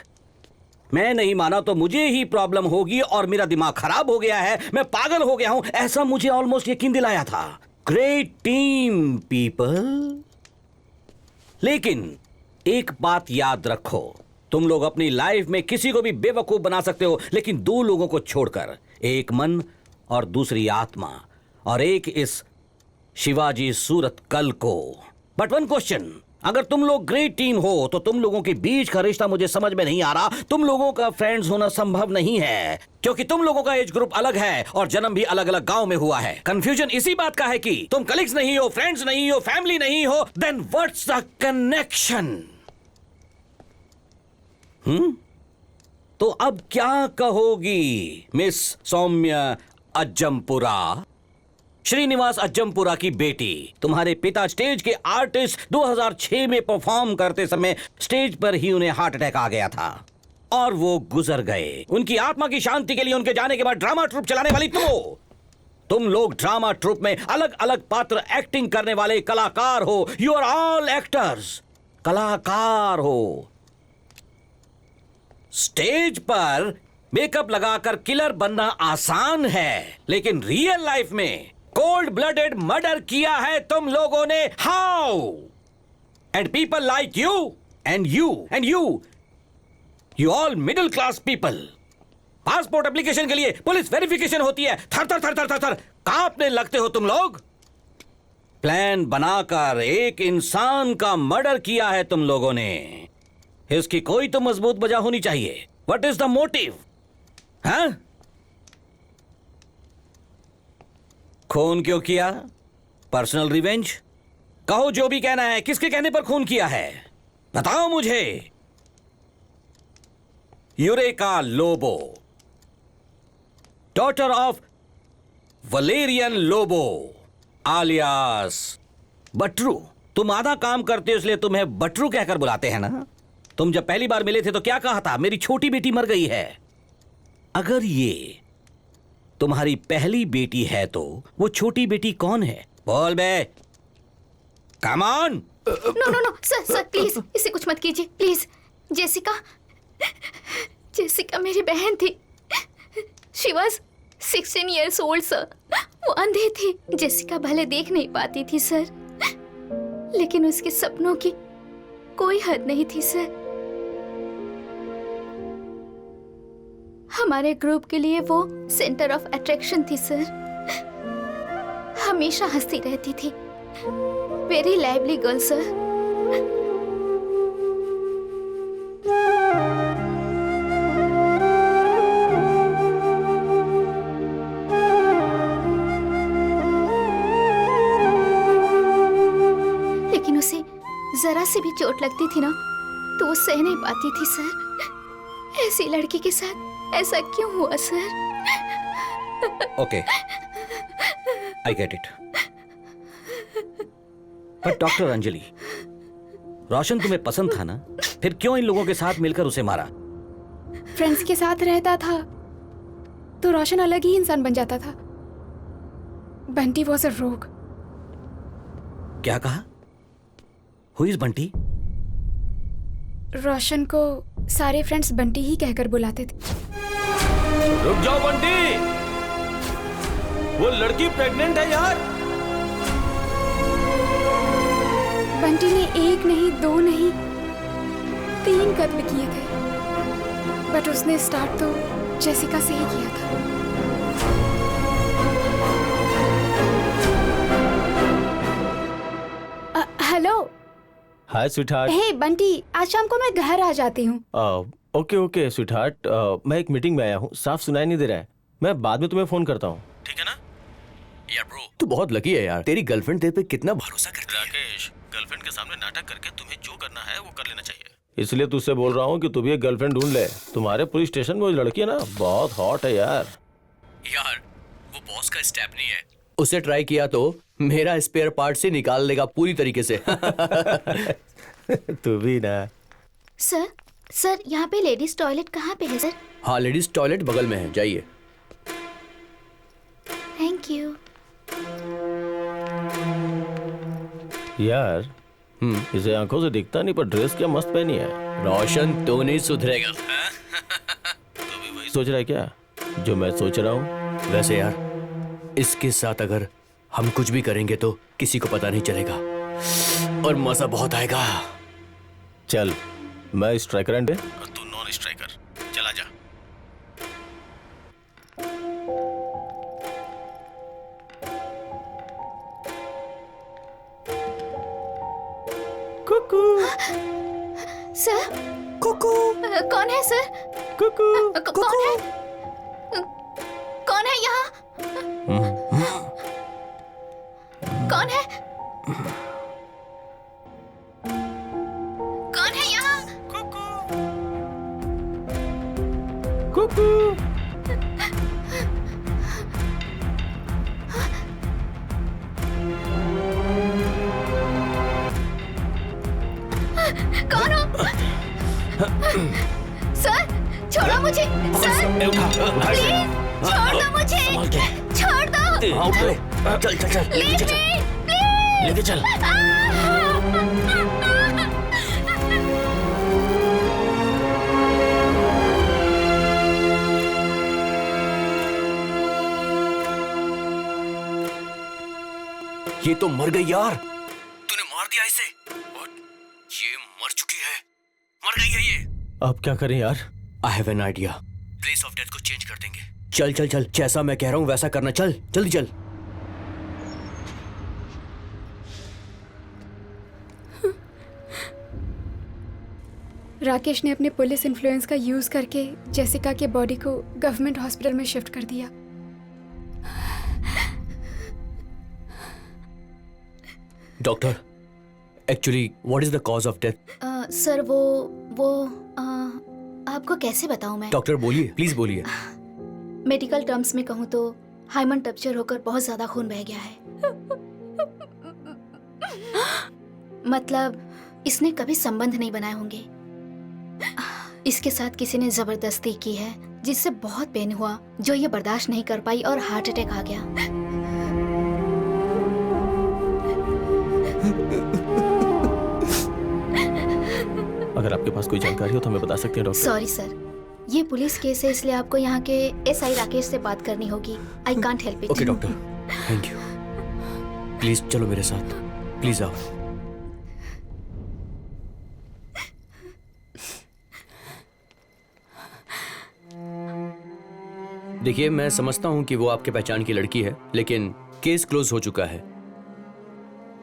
मैं नहीं माना तो मुझे ही प्रॉब्लम होगी और मेरा दिमाग खराब हो गया है, मैं पागल हो गया हूं, ऐसा मुझे ऑलमोस्ट यकीन दिलाया था। Great team people. लेकिन एक बात याद रखो, तुम लोग अपनी लाइफ में किसी को भी बेवकूफ बना सकते हो, लेकिन 2 लोगों को छोड़कर, एक मन और दूसरी आत्मा, और एक इस शिवाजी सूरतकल को। बट वन क्वेश्चन, अगर तुम लोग ग्रेट टीम हो तो तुम लोगों के बीच का रिश्ता मुझे समझ में नहीं आ रहा। तुम लोगों का फ्रेंड्स होना संभव नहीं है, क्योंकि तुम लोगों का एज ग्रुप अलग है और जन्म भी अलग अलग गांव में हुआ है। कंफ्यूजन इसी बात का है कि तुम कलीग्स नहीं हो, फ्रेंड्स नहीं हो, फैमिली नहीं हो। Then what's the connection? तो अब क्या कहोगी मिस सौम्या अज्जमपुरा, श्रीनिवास अज्जमपुरा की बेटी? तुम्हारे पिता स्टेज के आर्टिस्ट 2006 में परफॉर्म करते समय स्टेज पर ही उन्हें हार्ट अटैक आ गया था और वो गुजर गए। उनकी आत्मा की शांति के लिए उनके जाने के बाद ड्रामा ट्रूप चलाने वाली तुम लोग ड्रामा ट्रूप में अलग अलग पात्र एक्टिंग करने वाले कलाकार हो। यू आर ऑल एक्टर्स, कलाकार हो। स्टेज पर मेकअप लगाकर किलर बनना आसान है, लेकिन रियल लाइफ में कोल्ड ब्लडेड मर्डर किया है तुम लोगों ने। How? And people like you and you all middle class people. Passport application के लिए पुलिस वेरिफिकेशन होती है, थर थर थर थर थर थर कांपने लगते हो तुम लोग। प्लान बनाकर एक इंसान का मर्डर किया है तुम लोगों ने। इसकी कोई तो मजबूत वजह होनी चाहिए। What is the motive? हाँ? खून क्यों किया? Personal revenge? कहो जो भी कहना है, किसके कहने पर खून किया है बताओ मुझे। Eureka Lobo, daughter of Valerian Lobo alias बटरू। तुम आधा काम करते हो इसलिए तुम्हें बटरू कहकर बुलाते हैं ना। तुम जब पहली बार मिले थे तो क्या कहा था? मेरी छोटी बेटी मर गई है। अगर ये तुम्हारी पहली बेटी है तो वो छोटी बेटी कौन है? बोल बे, come on. No no no sir sir please इसे कुछ मत कीजिए प्लीज। जेसिका जेसिका मेरी बहन थी। She was 16 years old sir. वो अंधे थी। जेसिका भले देख नहीं पाती थी सर, लेकिन उसके सपनों की कोई हद नहीं थी सर। हमारे ग्रुप के लिए वो सेंटर ऑफ अट्रैक्शन थी सर। हमेशा हंसती रहती थी। Very lively girl sir. लेकिन उसे जरा सी भी चोट लगती थी ना तो वो सह नहीं पाती थी सर। ऐसी लड़की के साथ ऐसा क्यों हुआ sir? Okay, I get it. पर डॉक्टर अंजलि, रोशन तुम्हें पसंद था ना, फिर क्यों इन लोगों के साथ मिलकर उसे मारा? फ्रेंड्स के साथ रहता था तो रोशन अलग ही इंसान बन जाता था। बंटी वॉज अ रोग। क्या कहा? Who is Bunty? रोशन को सारे फ्रेंड्स बंटी ही कहकर बुलाते थे। रुक जाओ बंटी, वो लड़की प्रेग्नेंट है यार। बंटी ने 1 नहीं 2 नहीं 3 कत्ल किए थे, बट उसने स्टार्ट तो जेसिका से ही किया था। हेलो। हाय स्वीटहार्ट। हे बंटी, आज शाम को मैं घर आ जाती हूँ। ओके ओके स्वीटहार्ट, मैं एक मीटिंग में आया हूँ, साफ सुनाई नहीं दे रहा है। मैं बाद में तुम्हें फोन करता हूँ, ठीक है ना? यार ब्रो, तू बहुत लकी है यार, तेरी गर्लफ्रेंड तेरे पे कितना भरोसा करती है। राकेश, गर्लफ्रेंड के सामने नाटक करके तुम्हें जो करना है वो कर लेना चाहिए। इसलिए तुझसे बोल रहा हूँ कि तू भी एक गर्लफ्रेंड ढूंढ ले। तुम्हारे पुलिस स्टेशन में वो लड़की है ना, बहुत हॉट है यार। यार वो बॉस का स्टेप नहीं है, उसे ट्राई किया तो मेरा स्पेयर पार्ट से निकाल लेगा पूरी तरीके से। तू भी ना। सर सर यहाँ पे लेडीज टॉयलेट कहाँ पे है सर? हाँ, लेडीज टॉयलेट बगल में है, जाइए। Thank you. यार इसे आंखों से दिखता नहीं, पर ड्रेस क्या मस्त पहनी है। रोशन तो नहीं सुधरेगा। तो भी वही सोच रहा है क्या जो मैं सोच रहा हूँ? वैसे यार इसके साथ अगर हम कुछ भी करेंगे तो किसी को पता नहीं चलेगा और मजा बहुत आएगा। चल, मैं स्ट्राइकर एंड तू नॉन स्ट्राइकर, चला जा। कुकू। सर कुकू। कौन है सर? कुकू। कौन है? कौन है यहाँ? कौन है? कौन है यहाँ? कुकू। कौन हो? सर छोड़ो मुझे। सर प्लीज छोड़ दो मुझे। छोड़ दो। चल चल चल, लेके चल, लेके चल। ये तो मर गई यार। तूने मार दिया इसे। ये मर चुकी है, मर गई है ये। अब क्या करें यार? आई have an idea. Place of death को चेंज कर देंगे। चल चल चल, जैसा मैं कह रहा हूँ वैसा करना। चल जल्दी चल। राकेश ने अपने पुलिस इन्फ्लुएंस का यूज करके जेसिका के बॉडी को गवर्नमेंट हॉस्पिटल में शिफ्ट कर दिया। Doctor, actually what is the cause of death? Sir वो आपको कैसे बताऊं मैं? डॉक्टर बोलिए, प्लीज बोलिए। मेडिकल टर्म्स में कहूँ तो हाइमन टप्चर होकर बहुत ज्यादा खून बह गया है। मतलब इसने कभी संबंध नहीं बनाए होंगे। इसके साथ किसी ने जबरदस्ती की है जिससे बहुत पेन हुआ, जो ये बर्दाश्त नहीं कर पाई और हार्ट अटैक आ गया। अगर आपके पास कोई जानकारी हो तो हमें बता सकते हैं डॉक्टर। सॉरी सर, ये पुलिस केस है, इसलिए आपको यहाँ के एसआई राकेश से बात करनी होगी। I can't help it. Okay doctor, thank you. Please चलो मेरे साथ, प्लीज आओ। देखिए, मैं समझता हूं कि वो आपके पहचान की लड़की है, लेकिन केस क्लोज हो चुका है।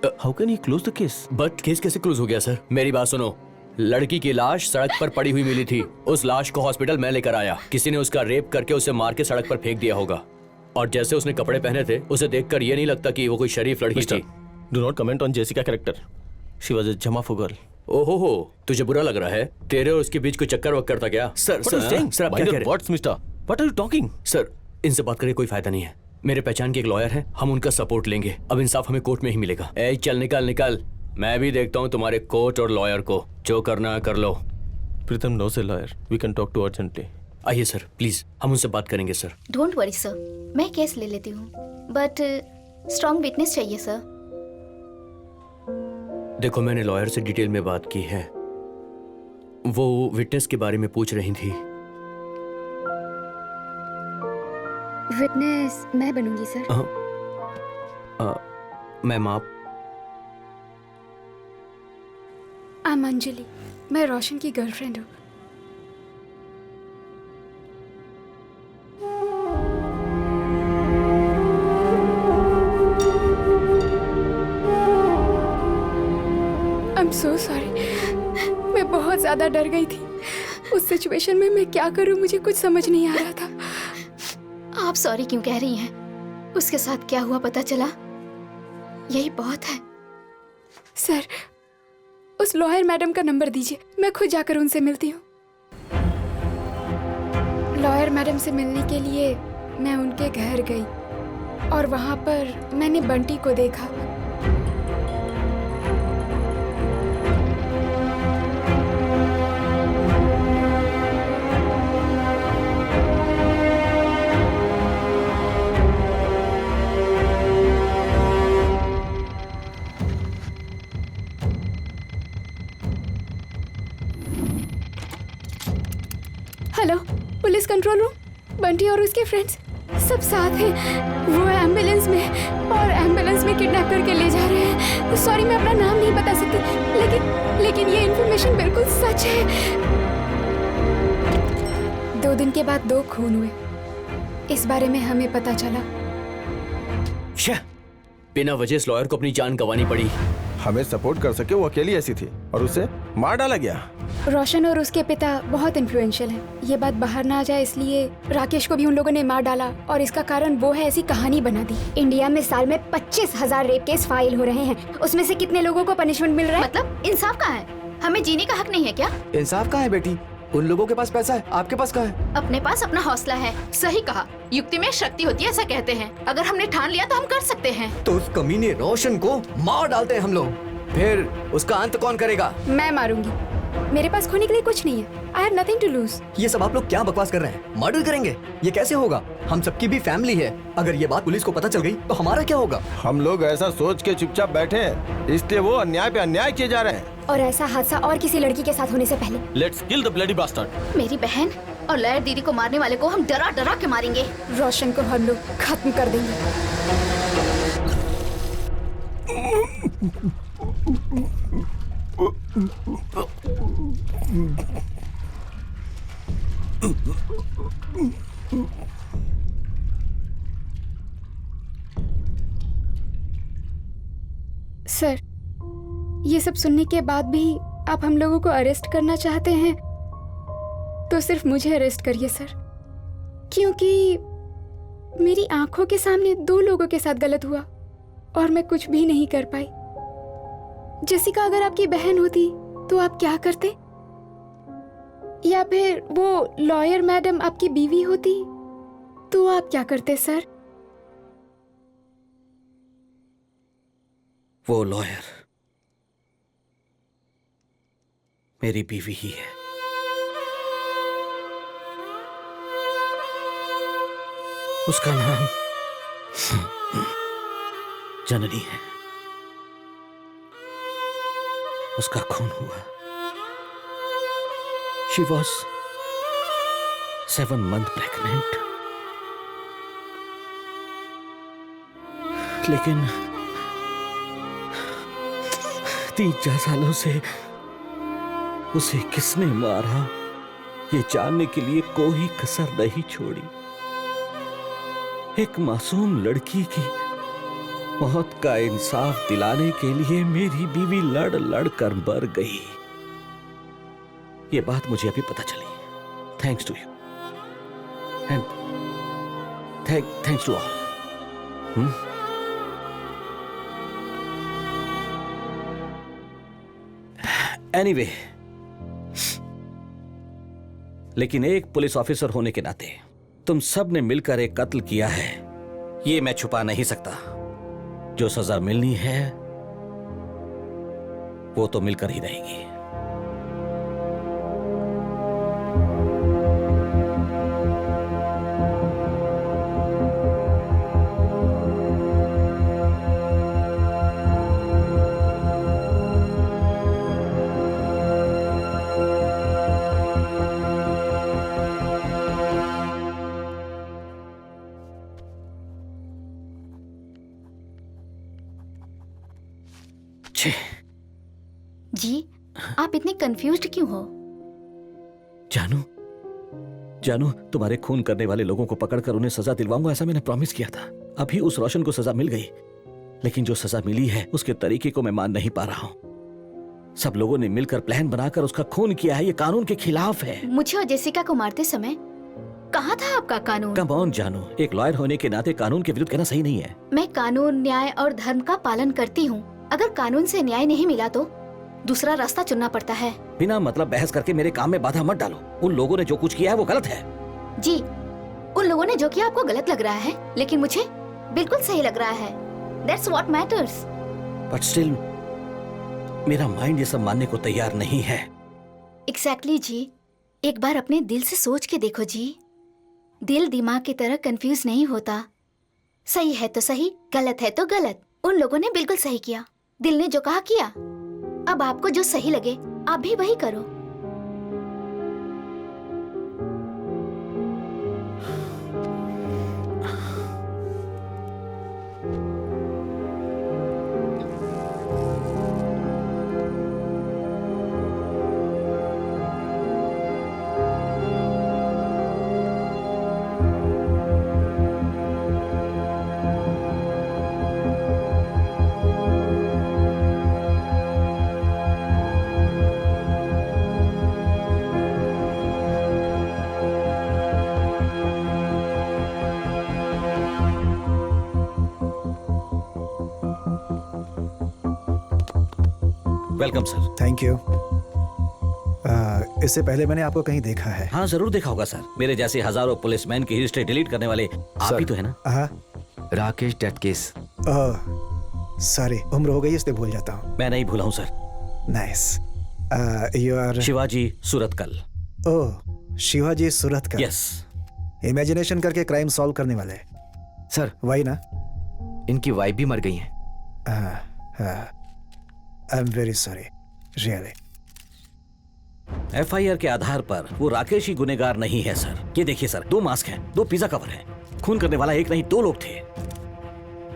How can he close the case? But case कैसे क्लोज हो गया सर? मेरी बात सुनो, लड़की की लाश सड़क पर पड़ी हुई मिली थी। उस लाश को हॉस्पिटल मैं लेकर आया। किसी ने उसका रेप करके उसे मार के सड़क पर फेंक दिया होगा। और जैसे उसने कपड़े पहने थे, उसे देखकर ये नहीं लगता कि वो कोई शरीफ लड़की थी। Do not comment on Jessica character. She was a जमाफू गर्ल। ओहो हो, तुझे बुरा लग रहा है? तेरे और उसके बीच कोई चक्कर वक्कर था क्या? सर आप क्या कह रहे हैं? What's mister? What are you talking? Sir, इनसे बात करके कोई फायदा नहीं है। मेरे पहचान के एक लॉयर है, हम उनका सपोर्ट लेंगे। अब इंसाफ हमें कोर्ट में ही मिलेगा। ए चल निकल निकल, मैं भी देखता हूँ तुम्हारे कोर्ट और लॉयर को। जो करना है कर लो। Pritam knows a lawyer, we can talk to urgently. आइए सर, प्लीज, हम उनसे बात करेंगे सर। डोंट वरी सर, मैं केस ले लेती हूँ, बट स्ट्रॉन्ग विटनेस चाहिए सर। देखो, मैंने लॉयर से डिटेल में बात की है। वो विटनेस के बारे में पूछ रही थी। विटनेस मैं बनूंगी सर। मैम आप? आई एम अंजलि, मैं रोशन की गर्लफ्रेंड हूँ। आई एम सो सॉरी, मैं बहुत ज्यादा डर गई थी। उस सिचुएशन में मैं क्या करूँ, मुझे कुछ समझ नहीं आ रहा था। आप सॉरी क्यों कह रही हैं? उसके साथ क्या हुआ पता चला? यही बहुत है। सर, उस लॉयर मैडम का नंबर दीजिए, मैं खुद जाकर उनसे मिलती हूँ। लॉयर मैडम से मिलने के लिए मैं उनके घर गई और वहाँ पर मैंने बंटी को देखा। Hello, police control room. Bunty और उसके फ्रेंड्स सब साथ हैं। वो एम्बुलेंस में और एम्बुलेंस में किडनैप करके ले जा रहे हैं। सॉरी, मैं अपना नाम नहीं बता सकती, लेकिन ये इन्फॉर्मेशन बिल्कुल सच है। 2 दिन के बाद 2 खून हुए, इस बारे में हमें पता चला। बिना वजह इस लॉयर को अपनी जान गंवानी पड़ी। हमें सपोर्ट कर सके, वो अकेली ऐसी थी और उसे मार डाला गया। रोशन और उसके पिता बहुत इन्फ्लुएंशियल हैं। ये बात बाहर ना आ जाए इसलिए राकेश को भी उन लोगों ने मार डाला और इसका कारण वो है, ऐसी कहानी बना दी। इंडिया में साल में 25,000 रेप केस फाइल हो रहे हैं। उसमें से कितने लोगों को पनिशमेंट मिल रहा है? मतलब इंसाफ कहाँ है? हमें जीने का हक नहीं है क्या? इंसाफ कहाँ है बेटी? उन लोगों के पास पैसा है, आपके पास कहाँ है? अपने पास अपना हौसला है। सही कहा, युक्ति में शक्ति होती है, ऐसा कहते हैं। अगर हमने ठान लिया तो हम कर सकते हैं। तो उस कमीने रोशन को मार डालते हैं हम लोग। फिर उसका अंत कौन करेगा? मैं मारूंगी। मेरे पास खोने के लिए कुछ नहीं है। I have nothing to lose. ये सब आप लोग क्या बकवास कर रहे हैं? मर्डर करेंगे? ये कैसे होगा? हम सबकी भी फैमिली है। अगर ये बात पुलिस को पता चल गई तो हमारा क्या होगा? हम लोग ऐसा सोच के चुपचाप बैठे हैं, इसलिए वो अन्याय पे अन्याय किए जा रहे हैं। और ऐसा हादसा और किसी लड़की के साथ होने से पहले। Let's kill the bloody bastard. मेरी बहन और लहर दीदी को मारने वाले को हम डरा डरा के मारेंगे। रोशन को हम लोग खत्म कर देंगे। सर, ये सब सुनने के बाद भी आप हम लोगों को अरेस्ट करना चाहते हैं तो सिर्फ मुझे अरेस्ट करिए सर, क्योंकि मेरी आंखों के सामने 2 लोगों के साथ गलत हुआ और मैं कुछ भी नहीं कर पाई। जेसिका अगर आपकी बहन होती तो आप क्या करते? या फिर वो लॉयर मैडम आपकी बीवी होती तो आप क्या करते सर? वो लॉयर मेरी बीवी ही है। उसका नाम जननी है। उसका खून हुआ। She was 7 months pregnant. लेकिन 3-4 सालों से उसे किसने मारा ये जानने के लिए कोई कसर नहीं छोड़ी। एक मासूम लड़की की मौत का इंसाफ दिलाने के लिए मेरी बीवी लड़ लड़ कर मर गई। ये बात मुझे अभी पता चली। Thanks to you and thanks to all. Anyway, लेकिन एक पुलिस ऑफिसर होने के नाते तुम सब ने मिलकर एक कत्ल किया है, ये मैं छुपा नहीं सकता। जो सजा मिलनी है वो तो मिलकर ही रहेगी। जी, आप इतने कंफ्यूज्ड क्यों हो? जानू, तुम्हारे खून करने वाले लोगों को पकड़कर उन्हें सजा दिलवाऊंगा, ऐसा मैंने प्रॉमिस किया था। अभी उस रोशन को सजा मिल गई, लेकिन जो सजा मिली है उसके तरीके को मैं मान नहीं पा रहा हूं। सब लोगों ने मिलकर प्लान बनाकर उसका खून किया है। ये कानून के खिलाफ है। मुझे और जेसिका को मारते समय कहाँ था आपका कानून? कम ऑन जानू, एक लॉयर होने के नाते कानून के विरुद्ध कहना सही नहीं है। मैं कानून, न्याय और धर्म का पालन करती हूँ। अगर कानून से न्याय नहीं मिला तो दूसरा रास्ता चुनना पड़ता है। बिना मतलब बहस करके मेरे काम में बाधा मत डालो। उन लोगों ने जो कुछ किया है वो गलत है। जी, उन लोगों ने जो किया आपको गलत लग रहा है, लेकिन मुझे बिल्कुल सही लग रहा है। That's what matters. But still मेरा माइंड ये सब मानने को तैयार नहीं है। Exactly जी, एक बार अपने दिल से सोच के देखो जी। दिल दिमाग की तरह कंफ्यूज नहीं होता। सही है तो सही, गलत है तो गलत। उन लोगों ने बिल्कुल सही किया। दिल ने जो कहा किया। अब आपको जो सही लगे आप भी वही करो। Welcome sir. Thank you. इससे पहले मैंने आपको कहीं देखा है। हाँ जरूर देखा होगा सर। मेरे जैसे हजारों पुलिसमैन की हिस्ट्री डिलीट करने वाले आप ही तो है ना? हाँ। Rakesh death case. सॉरी, उम्र हो गई इसलिए भूल जाता हूँ। मैं नहीं भूला हूँ sir. Nice. You are Shivaji Suratkal. Oh, Shivaji Suratkal. Yes. Imagination करके क्राइम सॉल्व करने वाले सर वही ना? इनकी वाइफ भी मर गई है। I am very sorry, really. FIR के आधार पर वो राकेश ही गुनेगार नहीं है सर। ये देखिए सर, 2 मास्क हैं, 2 पिज्जा कवर हैं। खून करने वाला एक नहीं 2 लोग थे।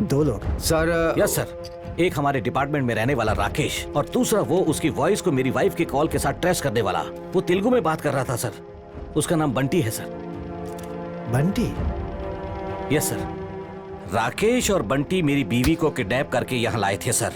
2 लोग? Sir yes sir. एक हमारे डिपार्टमेंट में रहने वाला राकेश और दूसरा वो उसकी वॉइस को मेरी वाइफ के कॉल के साथ ट्रेस करने वाला। वो तेलुगु में बात कर रहा था सर। उसका नाम बंटी है sir. Bunty? Yes sir. Rakesh और बंटी मेरी बीवी को किडनैप करके यहाँ लाए थे सर।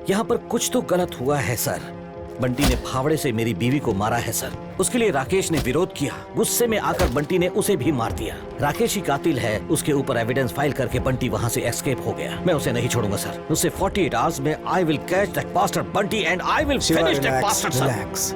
यहाँ पर कुछ तो गलत हुआ है सर। बंटी ने फावड़े से मेरी बीवी को मारा है सर। उसके लिए राकेश ने विरोध किया। गुस्से में आकर बंटी ने उसे भी मार दिया। राकेश ही कातिल है। उसके ऊपर एविडेंस फाइल करके बंटी वहाँ से एस्केप हो गया। मैं उसे नहीं छोड़ूंगा सर। उससे 48 आवर्स में I will catch that bastard Bunty and I will finish that bastard sir. Relax.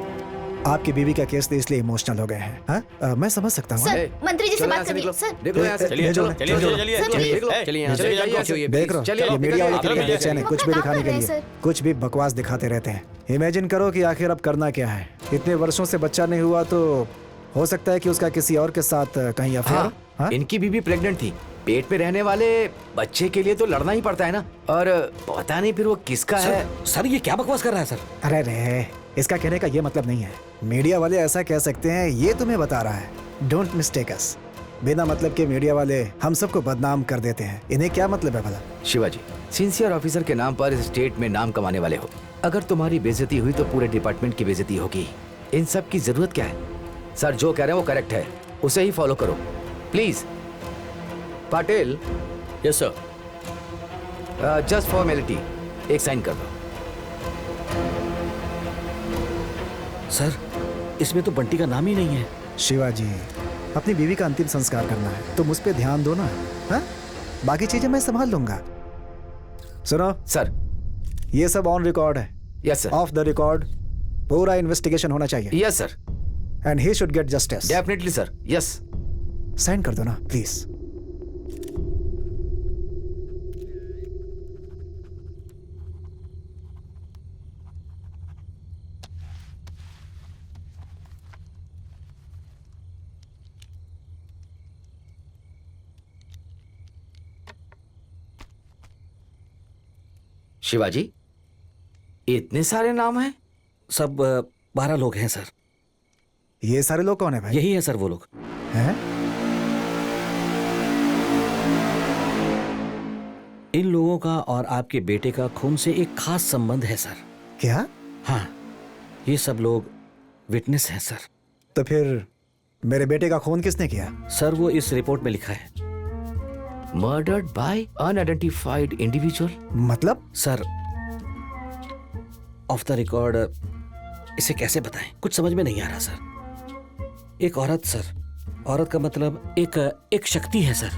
आपकी बीवी का केस इसलिए इमोशनल हो गए हैं। हाँ? मैं समझ सकता हूँ। सर, मंत्री जी से चलो बात यहाँ से करिए निकलो। सर। देखो यहाँ से। चलिए चलो चलिए चलो, चलिए सर, चलिए देख लो, ए, चलिए यहाँ से। चलिए, जाइए, जाइए, जाइए, देख रहे हो चलिए, ये मीडिया वाले चलिए, कितने चलिए, बेचैन हैं वो कुछ अपना भी काम दिखाने कर के रहे हैं, लिए, सर। कुछ भी बकवास दिखाते रहते हैं। इमेजिन करो कि आखिर अब करना क्या है। इतने वर्षों से बच्चा नहीं हुआ तो हो सकता है कि उसका किसी और के साथ कहीं अफेयर। हाँ, इनकी बीवी प्रेग्नेंट थी। पेट में रहने वाले बच्चे के लिए तो लड़ना ही पड़ता है ना। और पता नहीं फिर वो किसका है। सर ये क्या बकवास कर रहा है सर? अरे रे, इसका कहने का ये मतलब नहीं है। मीडिया वाले ऐसा कह सकते हैं, ये तुम्हें बता रहा है। डोंट मिस्टेक अस। बिना मतलब के मीडिया वाले हम सबको बदनाम कर देते हैं। इन्हें क्या मतलब है भला? शिवाजी, सिंसियर ऑफिसर के नाम पर इस स्टेट में नाम कमाने वाले हो। अगर तुम्हारी बेइज्जती हुई तो पूरे डिपार्टमेंट की बेइज्जती होगी। इन सब की जरूरत क्या है? सर जो कह रहे हैं वो करेक्ट है, उसे ही फॉलो करो please. Patil, yes sir. Just formality, एक साइन कर दो। सर इसमें तो बंटी का नाम ही नहीं है। शिवाजी, अपनी बीवी का अंतिम संस्कार करना है, तुम उस पर ध्यान दो ना। हाँ? बाकी चीजें मैं संभाल लूंगा। सुनो सर। ये सब ऑन रिकॉर्ड है। Yes sir. Off the record पूरा इन्वेस्टिगेशन होना चाहिए। Yes sir. And he should get justice. Definitely sir. Yes. Sign कर दो ना प्लीज। शिवाजी, इतने सारे नाम हैं? सब 12 लोग हैं सर। ये सारे लोग कौन है भाई? यही है सर वो लोग। हैं? इन लोगों का और आपके बेटे का खून से एक खास संबंध है सर। क्या? हाँ, ये सब लोग विटनेस हैं सर। तो फिर मेरे बेटे का खून किसने किया? सर वो इस रिपोर्ट में लिखा है। Murdered by unidentified individual. मतलब? सर ऑफ द रिकॉर्ड इसे कैसे बताएं, कुछ समझ में नहीं आ रहा सर। एक औरत सर, औरत का मतलब एक शक्ति है सर।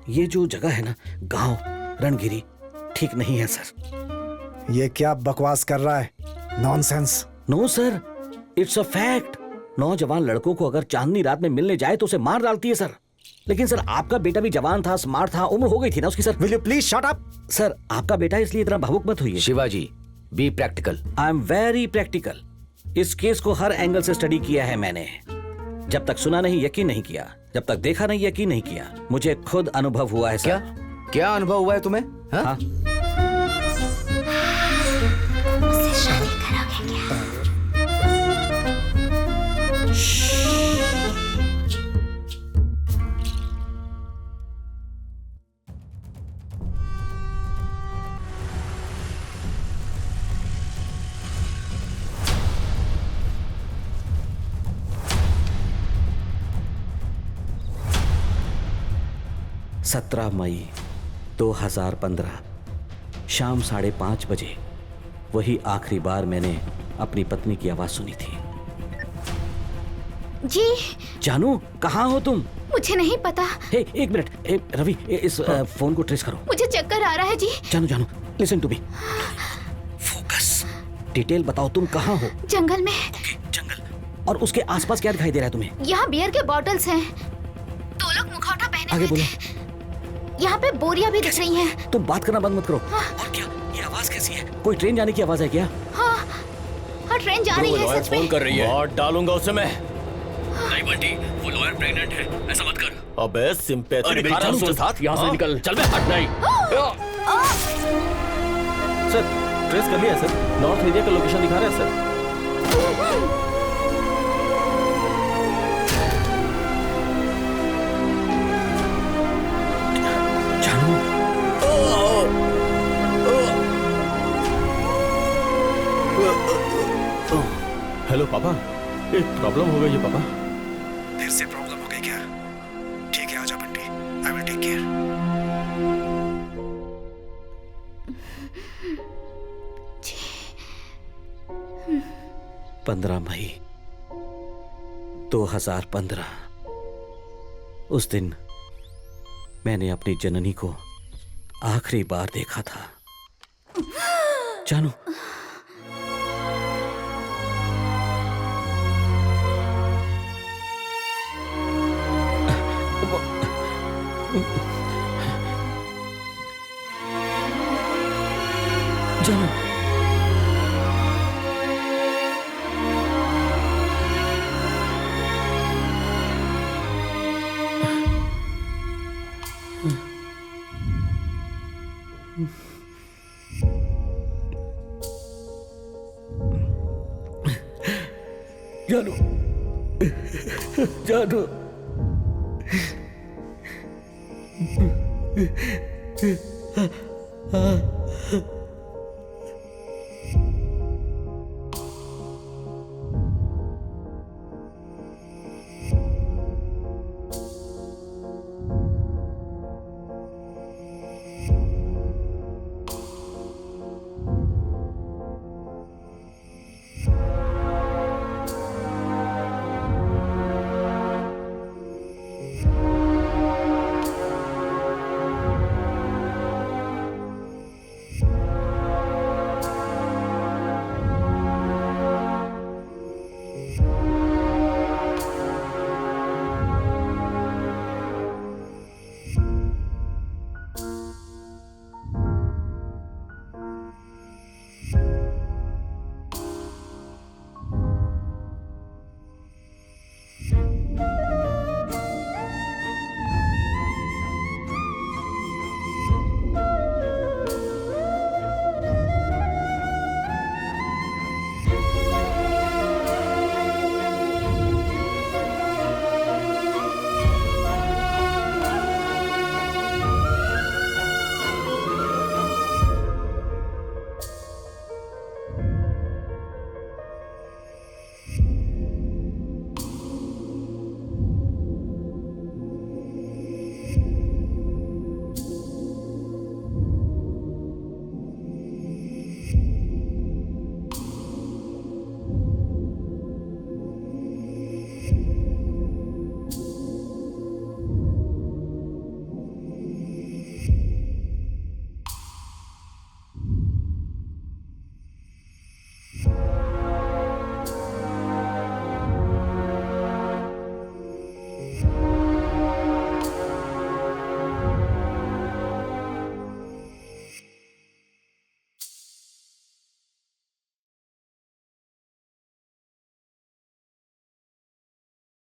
ये जो जगह है ना, गांव रणगिरी, ठीक नहीं है सर। ये क्या बकवास कर रहा है? Nonsense. No sir, it's a fact. नौजवान लड़कों को अगर चांदनी रात में मिलने जाए तो उसे मार डालती है सर। लेकिन सर आपका बेटा भी जवान था, स्मार्ट था, उम्र हो गई थी ना उसकी sir. Will you please shut up? Sir आपका बेटा, इसलिए इतना भावुक मत होइए। Shivaji, be practical. I am very practical. इस केस को हर एंगल से स्टडी किया है मैंने। जब तक सुना नहीं यकीन नहीं किया, जब तक देखा नहीं यकीन नहीं किया। मुझे खुद अनुभव हुआ है सर। क्या क्या अनुभव हुआ है तुम्हें? हाँ? हाँ। मुझसे शादी करोगे क्या? सत्रह मई 2015 शाम 5:30 बजे वही आखिरी बार मैंने अपनी पत्नी की आवाज सुनी थी। जी, जानू कहाँ हो तुम? मुझे नहीं पता। हे एक मिनट, रवि इस फोन को ट्रेस करो। मुझे चक्कर आ रहा है जी। जानू listen to me. Focus, detail बताओ, तुम कहाँ हो? जंगल में। जंगल। और उसके आसपास क्या दिखाई दे रहा है तुम्हें? यहाँ बियर के बॉटल्स हैं। 2 लोग मुखौटा पहने आगे हुए बोलो। थे। यहाँ पे बोरियां भी दिख रही हैं। तुम बात करना बंद मत करो। और क्या ये आवाज कैसी है? कोई ट्रेन जाने की आवाज है क्या? हाँ, ट्रेन जा रही है सच में। फोन कर रही है। मार डालूंगा उसे मैं। नहीं बंटी, वो लॉयर प्रेग्नेंट है, ऐसा मत कर। अबे सिंपैथी अरे दिखा रहा है उसके साथ। यहाँ से निकल, चल बे। हट नहीं। सर ट्रेस कर लिया सर, नॉर्थ एरिया का लोकेशन दिखा रहा है सर। हेलो पापा, एक प्रॉब्लम हो गई है पापा। फिर से प्रॉब्लम हो गई क्या? ठीक है, आजा Bunty, I will take care. 15 मई 2015। उस दिन मैंने अपनी जननी को आखिरी बार देखा था। जानू, जानो जानो जानो